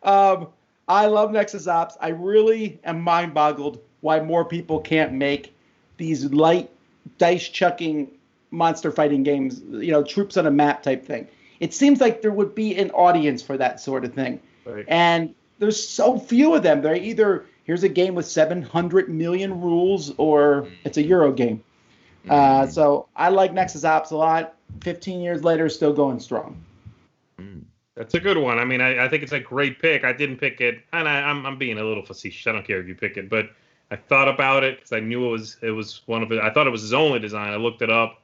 I love Nexus Ops. I really am mind-boggled why more people can't make these light dice-chucking monster fighting games, you know, troops on a map type thing. It seems like there would be an audience for that sort of thing. Right. And there's so few of them. They're either, here's a game with 700 million rules, or it's a Euro game. So I like Nexus Ops a lot. 15 years later, still going strong. That's a good one. I mean, I think it's a great pick. I didn't pick it, and I'm being a little facetious. I don't care if you pick it, but I thought about it because I knew it was one of it. I thought it was his only design. I looked it up,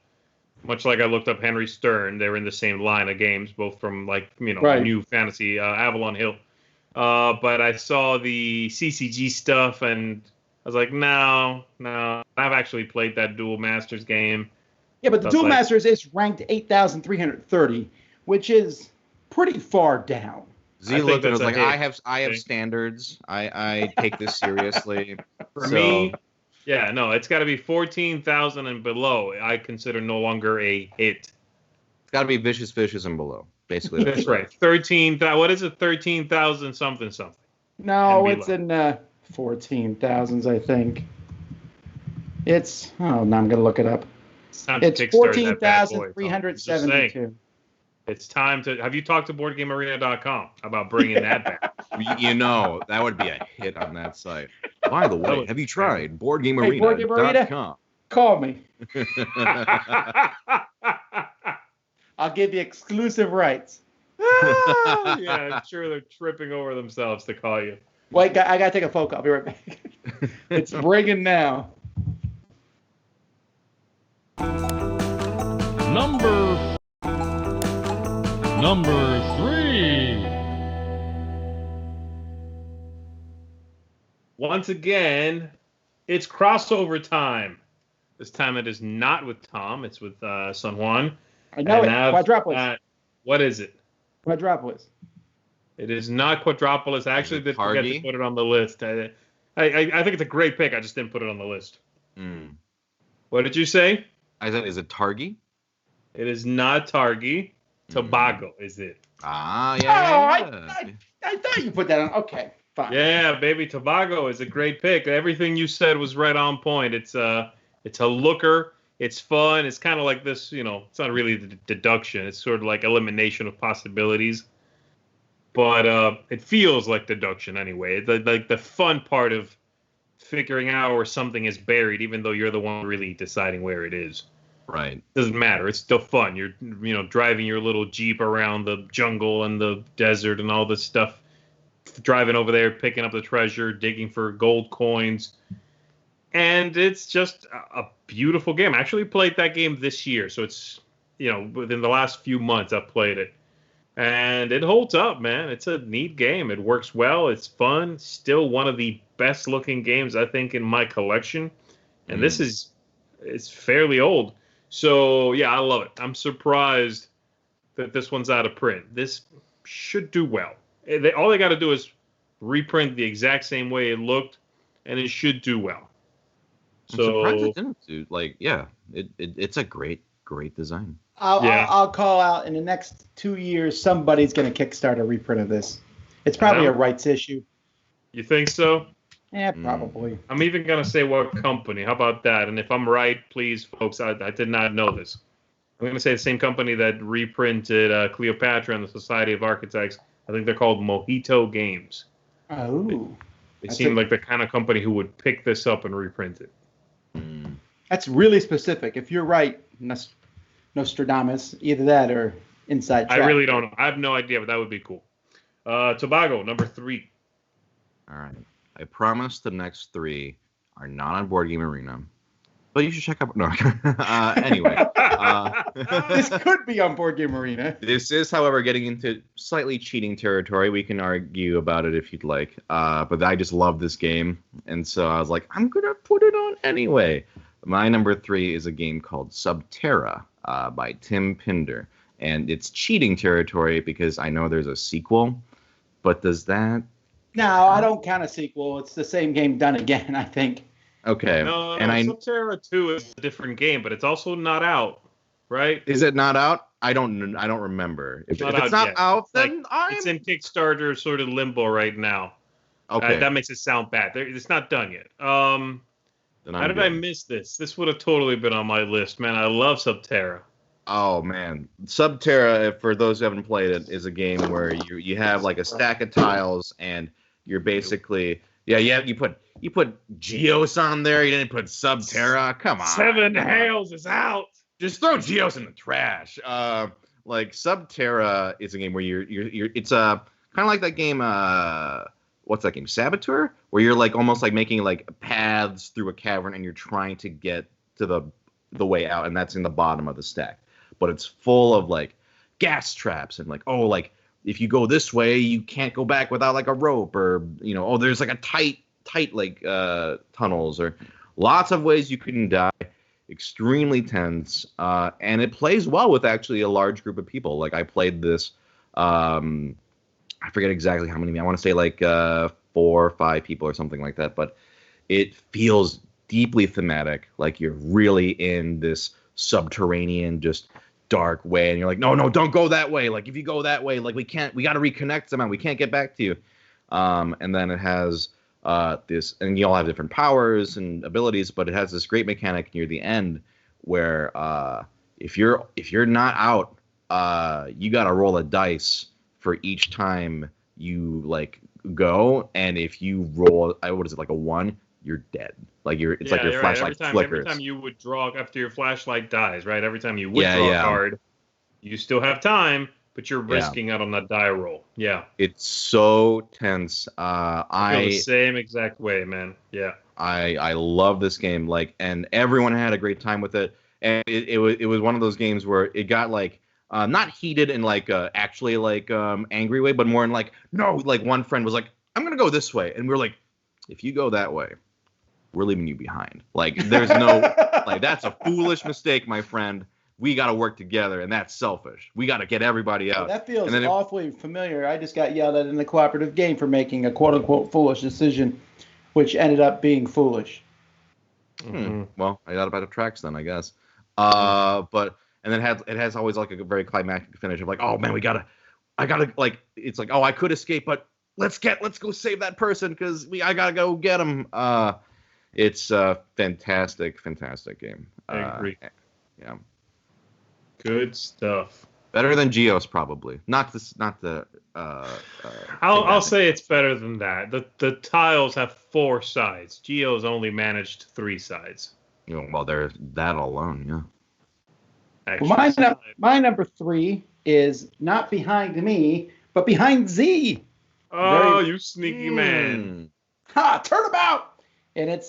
much like I looked up Henry Stern. They were in the same line of games, both from like New Fantasy, Avalon Hill. But I saw the CCG stuff, and was like, no. I've actually played that Duel Masters game. Yeah, but the Duel Masters is ranked 8,330, which is pretty far down. Z looked at us like, I have standards. I take this seriously. For me, yeah, no, it's got to be 14,000 and below. I consider no longer a hit. It's got to be Vicious Fishes and below, basically. That's right. 13,000. What is it? 13,000 something. No, it's in 14,000s, I think. It's now I'm gonna look it up. It's 14,372. It's time to. Have you talked to BoardGameArena.com about bringing that back? You know, that would be a hit on that site. By the way, have you tried BoardGameArena.com? Call me. I'll give you exclusive rights. Yeah, I'm sure they're tripping over themselves to call you. Wait, I gotta take a phone call. I'll be right back. It's ringing now. Number 3. Once again, it's crossover time. This time it is not with Tom. It's with SungWon. I know it. Quadroplets. What is it? Quadroplets. It is not Quadropolis. I actually did forget to put it on the list. I think it's a great pick. I just didn't put it on the list. What did you say? I said, is it Targi? It is not Targi. Tobago is it? Ah, yeah. Oh, I thought you put that on. Okay, fine. Yeah, baby, Tobago is a great pick. Everything you said was right on point. It's a looker. It's fun. It's kind of like this, it's not really deduction. It's sort of like elimination of possibilities. But it feels like deduction anyway. Like the fun part of figuring out where something is buried, even though you're the one really deciding where it is. Right. Doesn't matter. It's still fun. You're, driving your little Jeep around the jungle and the desert and all this stuff. Driving over there, picking up the treasure, digging for gold coins. And it's just a beautiful game. I actually played that game this year. So it's, within the last few months I've played it. And it holds up, man. It's a neat game. It works well. It's fun. Still one of the best looking games, I think, in my collection. And it's fairly old. So, yeah, I love it. I'm surprised that this one's out of print. This should do well. All they got to do is reprint the exact same way it looked, and it should do well. I'm surprised it didn't do. It's a great design. I'll call out in the next 2 years, somebody's going to kickstart a reprint of this. It's probably a rights issue. You think so? Yeah, probably. I'm even going to say what company. How about that? And if I'm right, please, folks, I did not know this. I'm going to say the same company that reprinted Cleopatra and the Society of Architects. I think they're called Mojito Games. Oh. It seemed like the kind of company who would pick this up and reprint it. That's really specific. If you're right, Nostradamus, either that or Inside Track. I really don't know. I have no idea, but that would be cool. Tobago, number 3. All right. I promise the next 3 are not on Board Game Arena, but you should check out. No, anyway. This could be on Board Game Arena. This is, however, getting into slightly cheating territory. We can argue about it if you'd like, but I just love this game, and so I was like, I'm gonna put it on anyway. My number 3 is a game called Subterra by Tim Pinder, and it's cheating territory because I know there's a sequel, but does that? No, I don't count a sequel. It's the same game done again, I think. Okay. No, and Subterra 2 is a different game, but it's also not out, right? Is it not out? I don't remember. If it's not out, then it's in Kickstarter sort of limbo right now. Okay. That makes it sound bad. It's not done yet. How did I miss this? This would have totally been on my list, man. I love Subterra. Oh man, Subterra, for those who haven't played it, is a game where you have like a stack of tiles and you're basically you put Geos on there. You didn't put Subterra. Come on. 7 Hails is out. Just throw Geos in the trash. Like Subterra is a game where you're it's kind of like that game. What's that game? Saboteur, where you're like almost like making like paths through a cavern and you're trying to get to the way out, and that's in the bottom of the stack. But it's full of like gas traps and like if you go this way, you can't go back without like a rope, or there's like a tight tight like tunnels, or lots of ways you can die. Extremely tense, and it plays well with actually a large group of people. Like I played this, I forget exactly how many. I want to say like 4 or 5 people or something like that. But it feels deeply thematic. Like you're really in this subterranean, just dark way, and you're like, no, don't go that way. Like if you go that way, like we got to reconnect somehow. We can't get back to you. And then it has this, and you all have different powers and abilities, but it has this great mechanic near the end where if you're not out, you got to roll a dice for each time you like go, and if you roll, what is it, like a 1, you're dead. Like it's like your flashlight flickers. Every time you would draw after your flashlight dies, right? Every time you would draw a card, you still have time, but you're risking out on that die roll. Yeah. It's so tense. I feel the same exact way, man. Yeah. I love this game, like, and everyone had a great time with it. And it was one of those games where it got like not heated in like actually like angry way, but more in like, no, like one friend was like, I'm gonna go this way, and we're like, if you go that way, we're leaving you behind. Like there's no like that's a foolish mistake, my friend. We got to work together, and that's selfish. We got to get everybody out. That feels awfully familiar. I just got yelled at in the cooperative game for making a quote-unquote foolish decision, which ended up being foolish. Well, I got about the tracks then, I guess. But and then it has always like a very climactic finish of like, oh man, I gotta like, it's like, oh, I could escape, but let's go save that person because I gotta go get him. It's a fantastic game. I agree. Yeah. Good stuff. Better than Geos, probably. Not the. I'll say it's better than that. The tiles have 4 sides. Geos only managed 3 sides. Well, there's that alone, yeah. Actually, well, my number 3 is not behind me, but behind Z. Oh, you sneaky man! Ha! Turnabout, and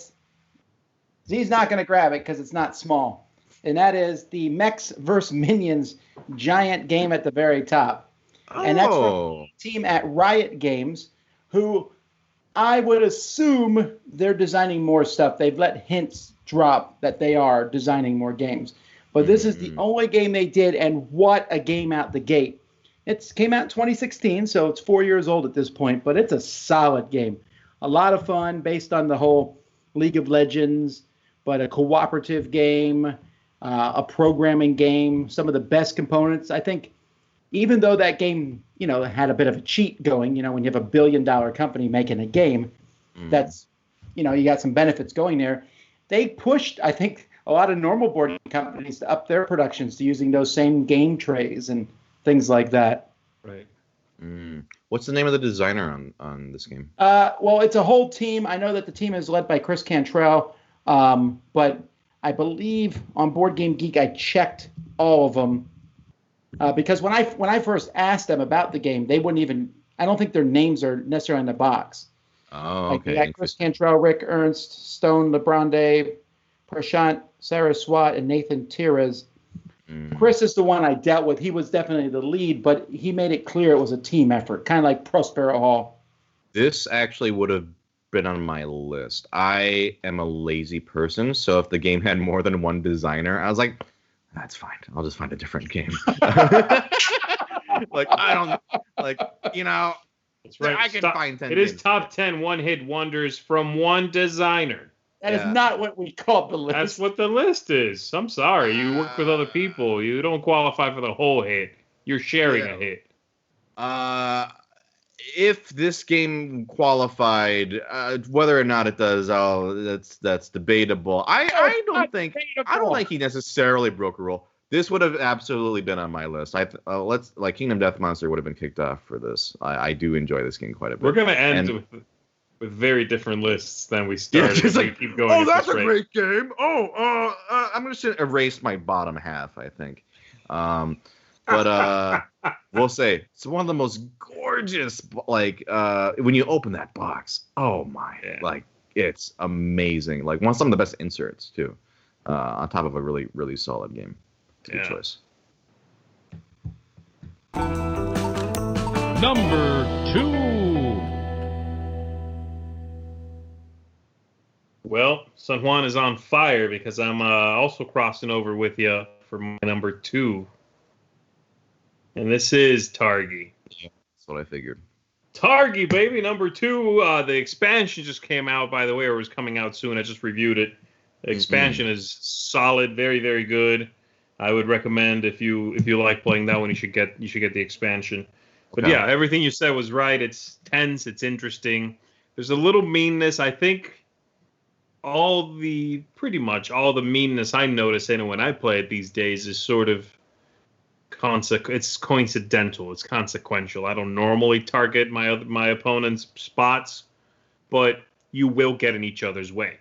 Z's not going to grab it because it's not small. And that is the Mechs vs. Minions giant game at the very top. Oh. And that's from a team at Riot Games, who I would assume they're designing more stuff. They've let hints drop that they are designing more games. But this is the only game they did, and what a game out the gate. It came out in 2016, so it's 4 years old at this point, but it's a solid game. A lot of fun based on the whole League of Legends, but a cooperative game. A programming game, some of the best components. I think even though that game, had a bit of a cheat going, when you have $1 billion company making a game, that's, you got some benefits going there. They pushed, I think, a lot of normal board companies to up their productions to using those same game trays and things like that. Right. What's the name of the designer on this game? Well, it's a whole team. I know that the team is led by Chris Cantrell, but I believe on Board Game Geek I checked all of them because when I first asked them about the game, they wouldn't even. I don't think their names are necessarily in the box. Oh, okay. Like Chris Cantrell, Rick Ernst, Stone Lebrande, Prashant Saraswat, and Nathan Tiras. Chris is the one I dealt with. He was definitely the lead, but he made it clear it was a team effort, kind of like Prospero Hall. This actually would have been on my list. I am a lazy person, so if the game had more than one designer, I was like, that's fine. I'll just find a different game. Like I don't like, That's right. I can find 10 It games. is top 10 one-hit wonders from one designer. That is not what we call the list. That's what the list is. I'm sorry. You work with other people. You don't qualify for the whole hit. You're sharing a hit. If this game qualified, whether or not it does, that's debatable. I don't think he necessarily broke a rule. This would have absolutely been on my list. Kingdom Death Monster would have been kicked off for this. I do enjoy this game quite a bit. We're gonna end with very different lists than we started. Yeah, just like, keep going. Oh, that's a great game. I'm gonna erase my bottom half, I think. But we'll say it's one of the most gorgeous, like when you open that box, oh my, like it's amazing. Like some of the best inserts too, on top of a really, really solid game. It's a good choice. Number 2. Well, San Juan is on fire because I'm also crossing over with you for my number 2. And this is Targi. Yeah, that's what I figured. Targi, baby, number 2. The expansion just came out, by the way, or was coming out soon. I just reviewed it. The expansion is solid, very, very good. I would recommend if you like playing that one, you should get the expansion. But yeah, everything you said was right. It's tense, it's interesting. There's a little meanness. I think pretty much all the meanness I notice anyway when I play it these days is sort of it's coincidental. It's consequential. I don't normally target my opponent's spots, but you will get in each other's way.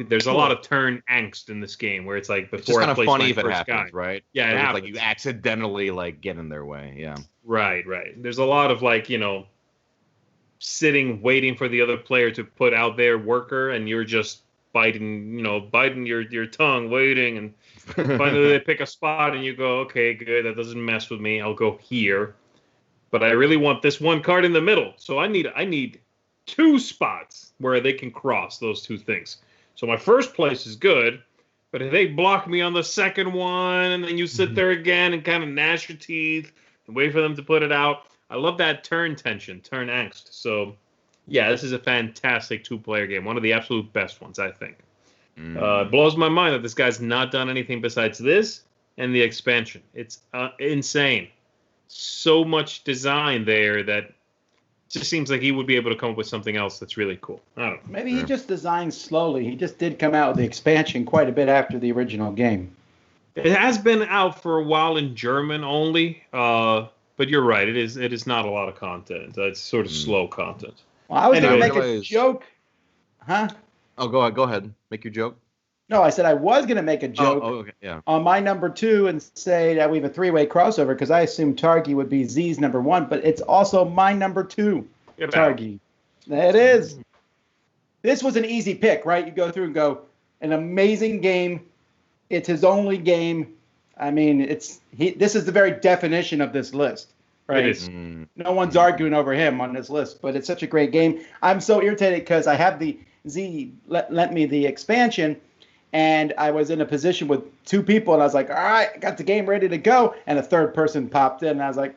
There's a lot of turn angst in this game where it's like before I place my first guy. Right? Yeah, it happens. Like you accidentally get in their way. Yeah. Right. There's a lot of sitting waiting for the other player to put out their worker, and you're just biting your tongue, waiting, and finally they pick a spot, and you go, okay, good, that doesn't mess with me. I'll go here, but I really want this one card in the middle, so I need 2 spots where they can cross those 2 things. So my first place is good, but if they block me on the second one, and then you sit there again and kind of gnash your teeth and wait for them to put it out. I love that turn tension, turn angst. So, yeah, this is a fantastic 2-player game. One of the absolute best ones, I think. It blows my mind that this guy's not done anything besides this and the expansion. It's insane. So much design there that just seems like he would be able to come up with something else that's really cool. I don't know. Maybe he just designed slowly. He just did come out with the expansion quite a bit after the original game. It has been out for a while in German only, but you're right. It is not a lot of content. It's sort of slow content. Well, I was going to make a joke. Huh? Oh, go ahead. Make your joke. No, I said I was going to make a joke on my number 2 and say that we have a 3-way crossover because I assumed Targi would be Z's number 1, but it's also my number 2, Targi. There it is. This was an easy pick, right? You go through and go, an amazing game. It's his only game. I mean, this is the very definition of this list, right? It is. No one's arguing over him on this list, but it's such a great game. I'm so irritated because I have the Z lent me the expansion, and I was in a position with 2 people, and I was like, all right, I got the game ready to go, and a third person popped in, and I was like,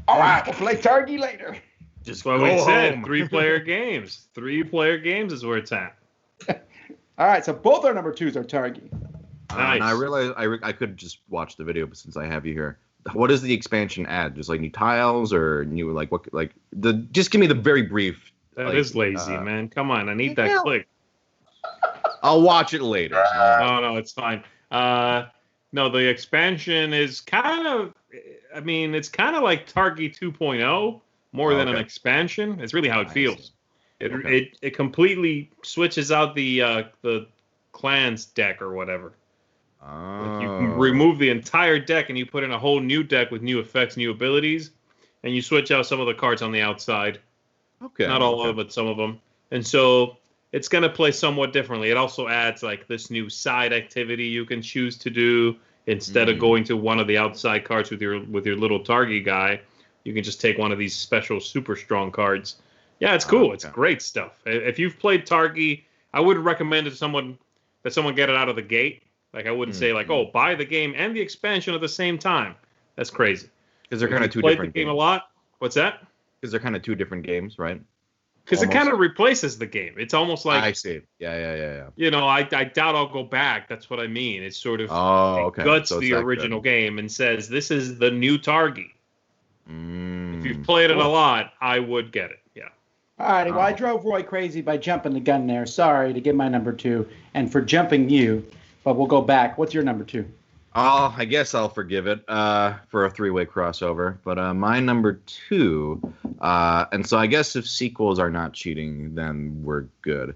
all right, we'll play Targi later. Just what we said, 3-player games. 3-player games is where it's at. All right, so both our number 2s are Targi. Nice. And I realized I could just watch the video, but since I have you here, what does the expansion add? Just like new tiles or new just give me the very brief. That is lazy, man. Come on, I need that click. I'll watch it later. No, it's fine. No, the expansion is kind of, it's kind of like Targi 2.0 more than an expansion. It's really how it feels. It completely switches out the clans deck or whatever. Like you can remove the entire deck and you put in a whole new deck with new effects, new abilities, and you switch out some of the cards on the outside. Okay. Not all of them, but some of them. And so it's going to play somewhat differently. It also adds like this new side activity you can choose to do instead of going to one of the outside cards with your little Targi guy. You can just take one of these special super strong cards. Yeah, it's cool. It's great stuff. If you've played Targi, I would recommend that someone get it out of the gate. Like I wouldn't say like, oh, buy the game and the expansion at the same time. That's crazy. Because they're kind of 2 played different the game games. A lot. What's that? Because they're kind of 2 different games, right? Because it kind of replaces the game. It's almost like I see. Yeah. I doubt I'll go back. That's what I mean. It's sort of guts so the original game and says this is the new Targi. If you've played it a lot, I would get it. Yeah. All right. Well, I drove Roy crazy by jumping the gun there. Sorry to give my number 2 and for jumping you, but we'll go back. What's your number 2? I guess I'll forgive it for a 3-way crossover. But my number 2, and so I guess if sequels are not cheating, then we're good.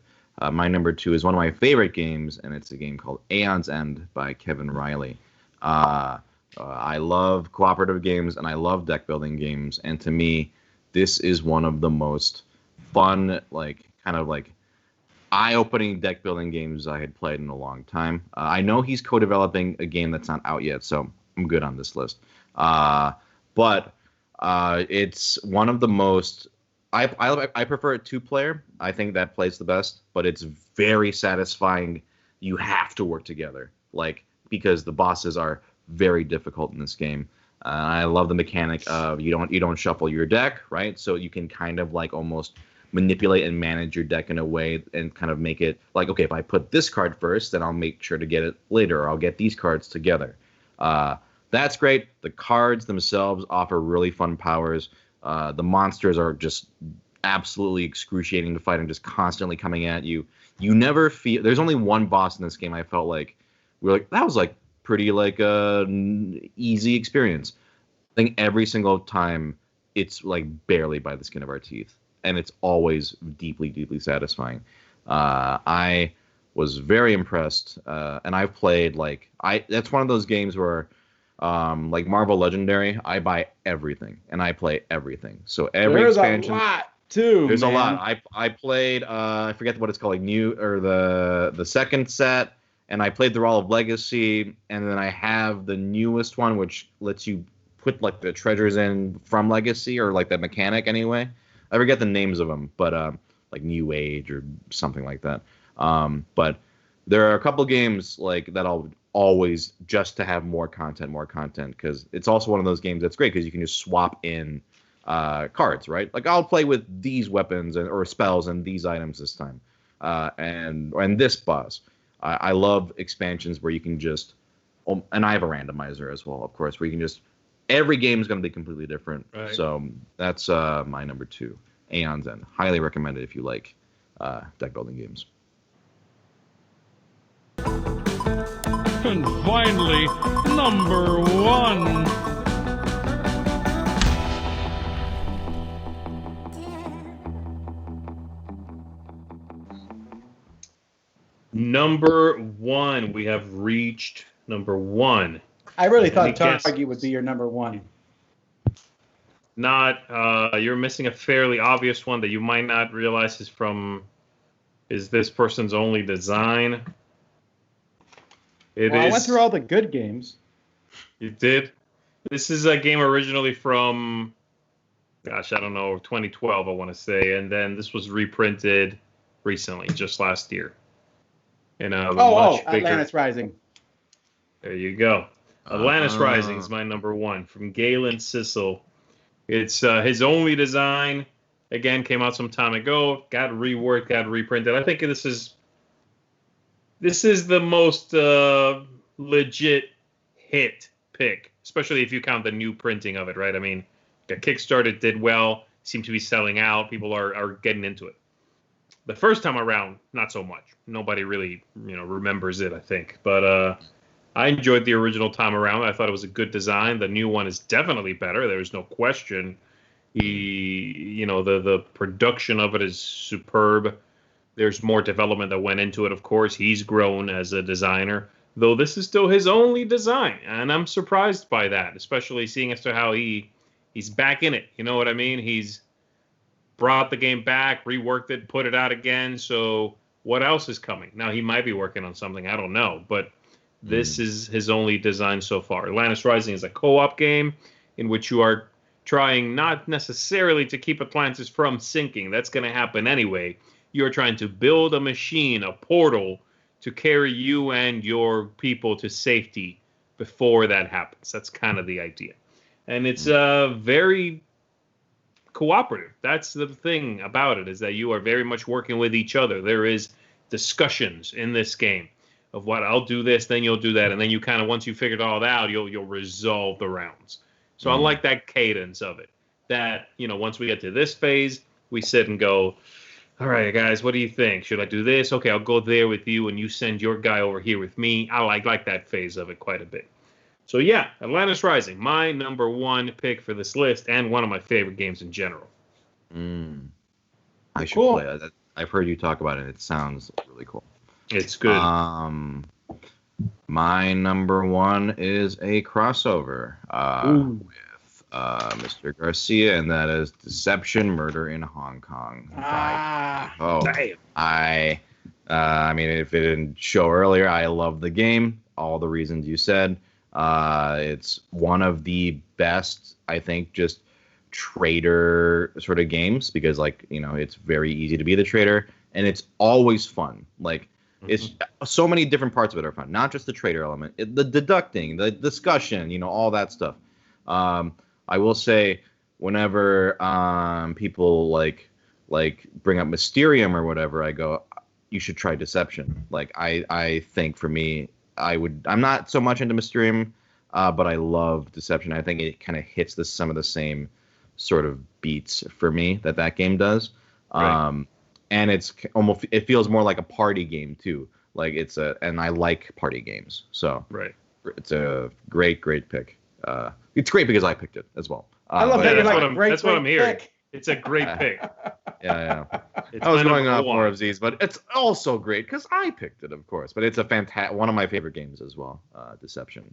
My number 2 is one of my favorite games, and it's a game called Aeon's End by Kevin Riley. I love cooperative games, and I love deck-building games. And to me, this is one of the most fun, kind of eye-opening deck-building games I had played in a long time. I know he's co-developing a game that's not out yet, so I'm good on this list. But it's one of the most I prefer it 2-player. I think that plays the best, but it's very satisfying. You have to work together, because the bosses are very difficult in this game. I love the mechanic of you don't shuffle your deck, right? So you can kind of almost manipulate and manage your deck in a way and kind of make it okay, if I put this card first, then I'll make sure to get it later, or I'll get these cards together. That's great. The cards themselves offer really fun powers. The monsters are just absolutely excruciating to fight and just constantly coming at you. You never feel... There's only one boss in this game I felt like that was pretty easy experience. I think every single time it's barely by the skin of our teeth, and it's always deeply, deeply satisfying. I was very impressed, and I've played that's one of those games where Marvel Legendary, I buy everything and I play everything. So every expansion, a lot too. There's a lot. I played I forget what it's called, the second set, and I played the Wall of Legacy, and then I have the newest one, which lets you put the treasures in from Legacy, or that mechanic anyway. I forget the names of them, but New Age or something like that. But there are a couple games that I'll always just to have more content, because it's also one of those games that's great because you can just swap in cards, right? I'll play with these weapons or spells and these items this time, and this boss. I love expansions where you can just, and I have a randomizer as well, of course, where you can just, every game is going to be completely different. Right. So that's my number 2, Aeon's End. Highly recommended if you like deck building games. And finally, number 1. Number 1. We have reached number 1. I really thought Targi would be your number 1. Not. You're missing a fairly obvious one that you might not realize is this person's only design. I went through all the good games. You did? This is a game originally from, I don't know, 2012, I want to say. And then this was reprinted recently, just last year. In a much bigger... Atlantis Rising. There you go. Atlantis Rising is my number 1 from Galen Sissel. It's his only design. Again, came out some time ago. Got reworked, got reprinted. I think this is the most legit hit pick, especially if you count the new printing of it, right? I mean, the Kickstarter did well, seemed to be selling out. People are getting into it. The first time around, not so much. Nobody really, remembers it, I think. But I enjoyed the original time around. I thought it was a good design. The new one is definitely better. There's no question. The production of it is superb. There's more development that went into it, of course. He's grown as a designer, though this is still his only design. And I'm surprised by that, especially seeing as to how he's back in it. You know what I mean? He's brought the game back, reworked it, put it out again. So what else is coming? Now, he might be working on something. I don't know. But this is his only design so far. Atlantis Rising is a co-op game in which you are trying not necessarily to keep Atlantis from sinking. That's going to happen anyway. You're trying to build a machine, a portal, to carry you and your people to safety before that happens. That's kind of the idea. And it's very cooperative. That's the thing about it, is that you are very much working with each other. There is discussions in this game of what I'll do this, then you'll do that. And then you kind of, once you figured all that out, you'll resolve the rounds. So I like that cadence of it. That, once we get to this phase, we sit and go, all right, guys, what do you think? Should I do this? Okay, I'll go there with you, and you send your guy over here with me. I like that phase of it quite a bit. So, yeah, Atlantis Rising, my number 1 pick for this list, and one of my favorite games in general. I should play it. I've heard you talk about it. It sounds really cool. It's good. My number 1 is a crossover with Mr. Garcia, and that is Deception: Murder in Hong Kong. Damn. I mean, if it didn't show earlier, I love the game. All the reasons you said. It's one of the best, I think, just trader sort of games because, like, you know, it's very easy to be the trader, and it's always fun. Like, it's so many different parts of it are fun, not just the trader element, the deducting, the discussion, you know, all that stuff. I will say, whenever people like bring up Mysterium or whatever, I go, you should try Deception. Like, I think for me, I'm not so much into Mysterium, but I love Deception. I think it kind of hits some of the same sort of beats for me that game does. Right. And it feels more like a party game too. Like, and I like party games. So right. It's a great pick. It's great because I picked it as well. I love that. That's what I'm hearing. It's a great pick. Yeah. I was going off more of Z's, but it's also great because I picked it, of course. But it's one of my favorite games as well, Deception.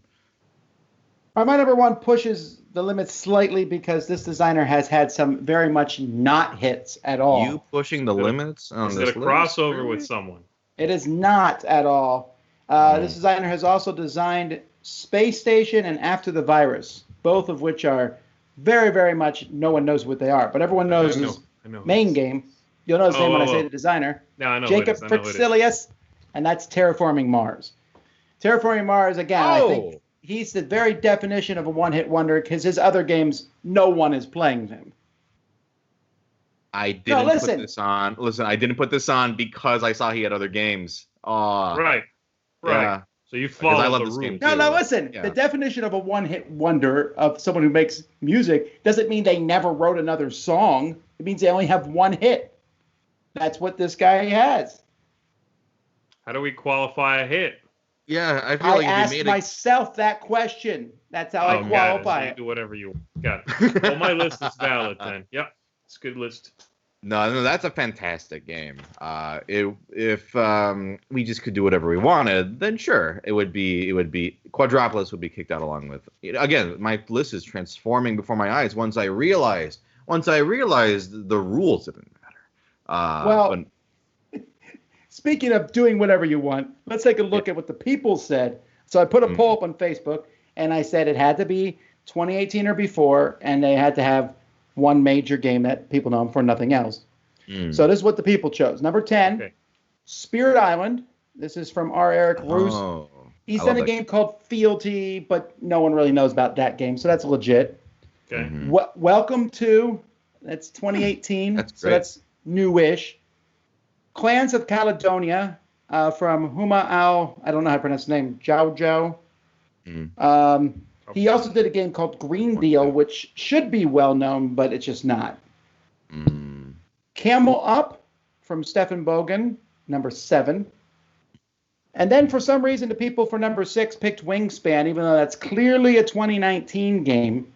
All right, my number one pushes the limits slightly because this designer has had some very much not hits at all. You pushing the limits on this list? Is it a crossover with someone? It is not at all. This designer has also designed Space Station and After the Virus, both of which are very, very much no one knows what they are, but everyone knows his main game. You'll know his name when I say the designer. No, I know Jacob Fritzelius, and that's Terraforming Mars. Terraforming Mars, again, I think he's the very definition of a one-hit wonder because his other games, no one is playing him. I didn't put this on. Listen, I didn't put this on because I saw he had other games. Right. Yeah. So you follow the rules. No, listen. Yeah. The definition of a one-hit wonder of someone who makes music doesn't mean they never wrote another song. It means they only have one hit. That's what this guy has. How do we qualify a hit? Yeah, I feel like I asked myself that question. That's how I qualify it. Do whatever you got. Well, my list is valid then. Yep, it's a good list. No, that's a fantastic game. If we just could do whatever we wanted, then sure, it would be Quadropolis would be kicked out along with. Again, my list is transforming before my eyes. Once I realized the rules didn't matter. Speaking of doing whatever you want, let's take a look at what the people said. So I put a poll up on Facebook, and I said it had to be 2018 or before, and they had to have one major game that people know them for, nothing else. So this is what the people chose. Number 10, Spirit Island. This is from R. Eric Roos. He's done a game called Fealty, but no one really knows about that game, so that's legit. Okay. Welcome to, that's 2018, that's great. So that's newish. Clans of Caledonia from Huma Ao, I don't know how to pronounce his name, Zhao. He also did a game called Green Deal, which should be well known, but it's just not. Camel Up from Stefan Bogan, number 7. And then for some reason, the people for number 6 picked Wingspan, even though that's clearly a 2019 game.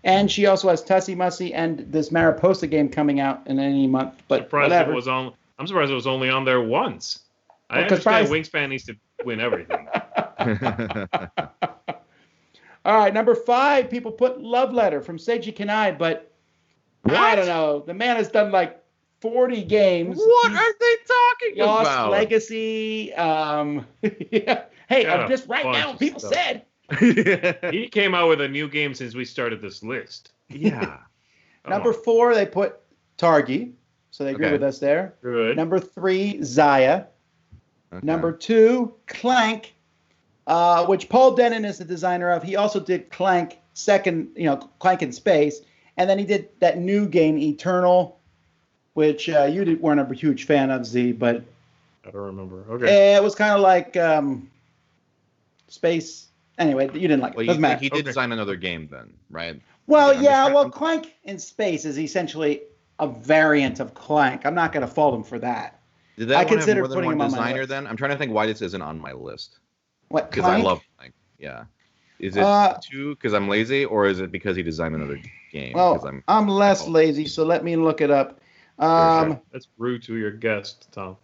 And she also has Tussie Mussy and this Mariposa game coming out in any month. But whatever. I'm surprised it was only on there once. I understand Wingspan needs to win everything. All right, number 5, people put Love Letter from Seiji Kanai, but I don't know. The man has done like 40 games. What are they talking about? Lost Legacy. Yeah. Hey, just right now, people said. He came out with a new game since we started this list. Yeah. Number 4, they put Targi. So they agree with us there. Good. Number 3, Zaya. Okay. Number 2, Clank, which Paul Denon is the designer of. He also did Clank Clank in Space. And then he did that new game, Eternal, which you weren't a huge fan of, Z, but... I don't remember. Okay. It was kind of like Space... Anyway, you didn't like it. Doesn't matter. He did design another game then, right? Well, Clank in Space is essentially a variant of Clank. I'm not going to fault him for that. Did that one have more than one designer then? I'm trying to think why this isn't on my list. What, because I love Clank. Yeah. Is it too because I'm lazy, or is it because he designed another game? Well, I'm less lazy, so let me look it up. Sure. That's rude to your guest, Tom.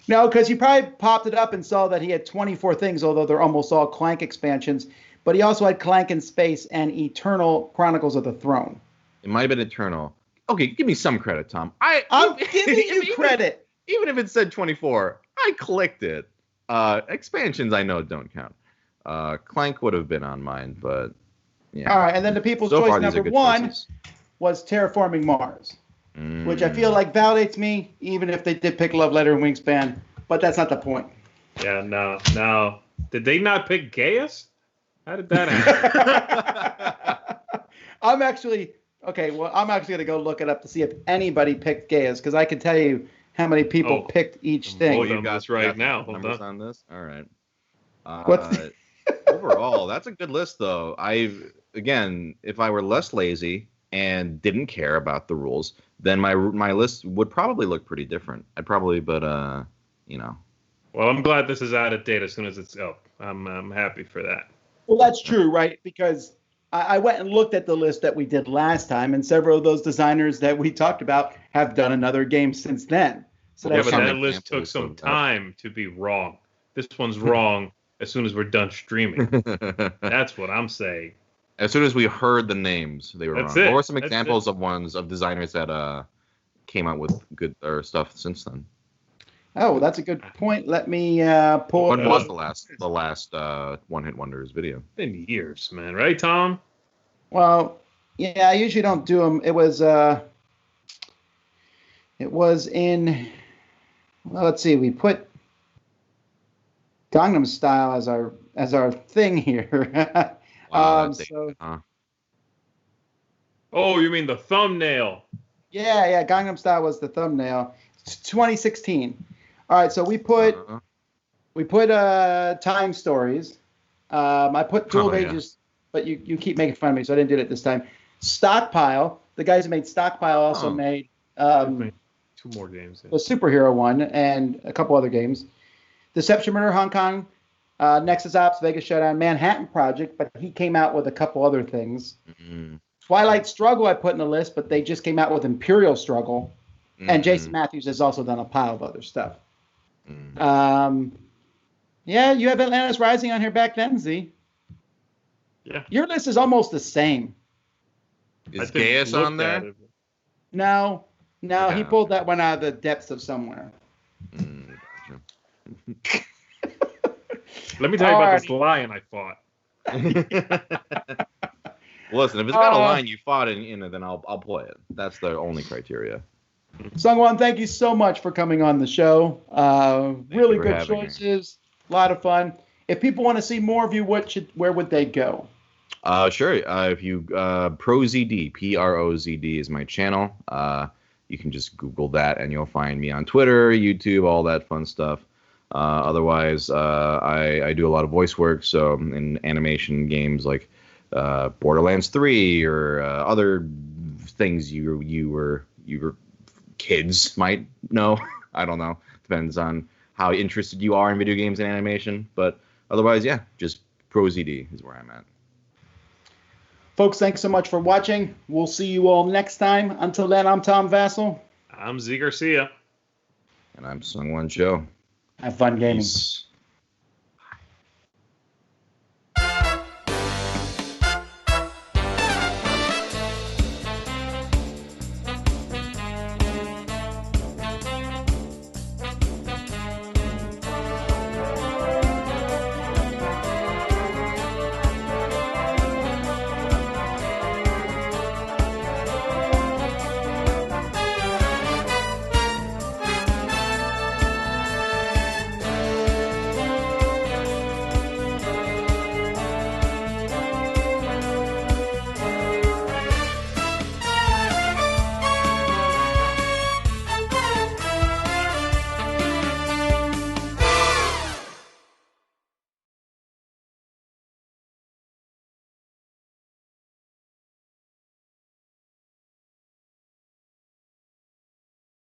No, because you probably popped it up and saw that he had 24 things, although they're almost all Clank expansions. But he also had Clank in Space and Eternal Chronicles of the Throne. It might have been Eternal. Okay, give me some credit, Tom. I'm giving you credit. Even if it said 24, I clicked it. Expansions I know don't count. Clank would have been on mine, but yeah. All right, and then the People's Choice number 1, was Terraforming Mars, which I feel like validates me, even if they did pick Love Letter and Wingspan. But that's not the point. Yeah, no. Did they not pick Gaius? How did that happen? I'm actually going to go look it up to see if anybody picked Gaius, because I can tell you how many people picked each thing. Oh, you got this right now. Hold on this. All right. What's overall, that's a good list, though. Again, if I were less lazy and didn't care about the rules, then my list would probably look pretty different. Well, I'm glad this is out of date as soon as it's up. I'm happy for that. Well, that's true, right? Because I went and looked at the list that we did last time, and several of those designers that we talked about have done another game since then. So yeah, but that list took some time to be wrong. This one's wrong as soon as we're done streaming. That's what I'm saying. As soon as we heard the names, they were wrong. What were some examples of designers that came out with good stuff since then? Oh, that's a good point. Let me pull. When was the last One Hit Wonders video? It's been years, man. Right, Tom? Well, yeah, I usually don't do them. It was in. Well, let's see. We put Gangnam Style as our thing here. Wow, Oh, you mean the thumbnail? Yeah. Gangnam Style was the thumbnail. It's 2016. All right, so we put time stories. I put Duel of Ages, but you keep making fun of me, so I didn't do it this time. Stockpile. The guys who made Stockpile also made two more games. The superhero one and a couple other games. Deception Murder Hong Kong, Nexus Ops, Vegas Showdown, Manhattan Project, but he came out with a couple other things. Mm-hmm. Twilight Struggle I put in the list, but they just came out with Imperial Struggle. Mm-hmm. And Jason Matthews has also done a pile of other stuff. Mm-hmm. Yeah, you have Atlantis Rising on here back then, Z. Yeah. Your list is almost the same. Is Gaius on there? No, he pulled that one out of the depths of somewhere. Gotcha. Let me tell you about this lion I fought. Listen, if it's got a line you fought in, then I'll play it. That's the only criteria. SungWon, thank you so much for coming on the show. Really good choices. A lot of fun. If people want to see more of you, where would they go? Sure. If you ProZD, PROZD is my channel. You can just Google that and you'll find me on Twitter, YouTube, all that fun stuff. Otherwise, I do a lot of voice work, so in animation games like Borderlands 3 or other things you were kids might know. I don't know. Depends on how interested you are in video games and animation. But otherwise, yeah, just ProZD is where I'm at. Folks, thanks so much for watching. We'll see you all next time. Until then, I'm Tom Vassell. I'm Z Garcia. And I'm SungWon Cho. Have fun gaming. Peace.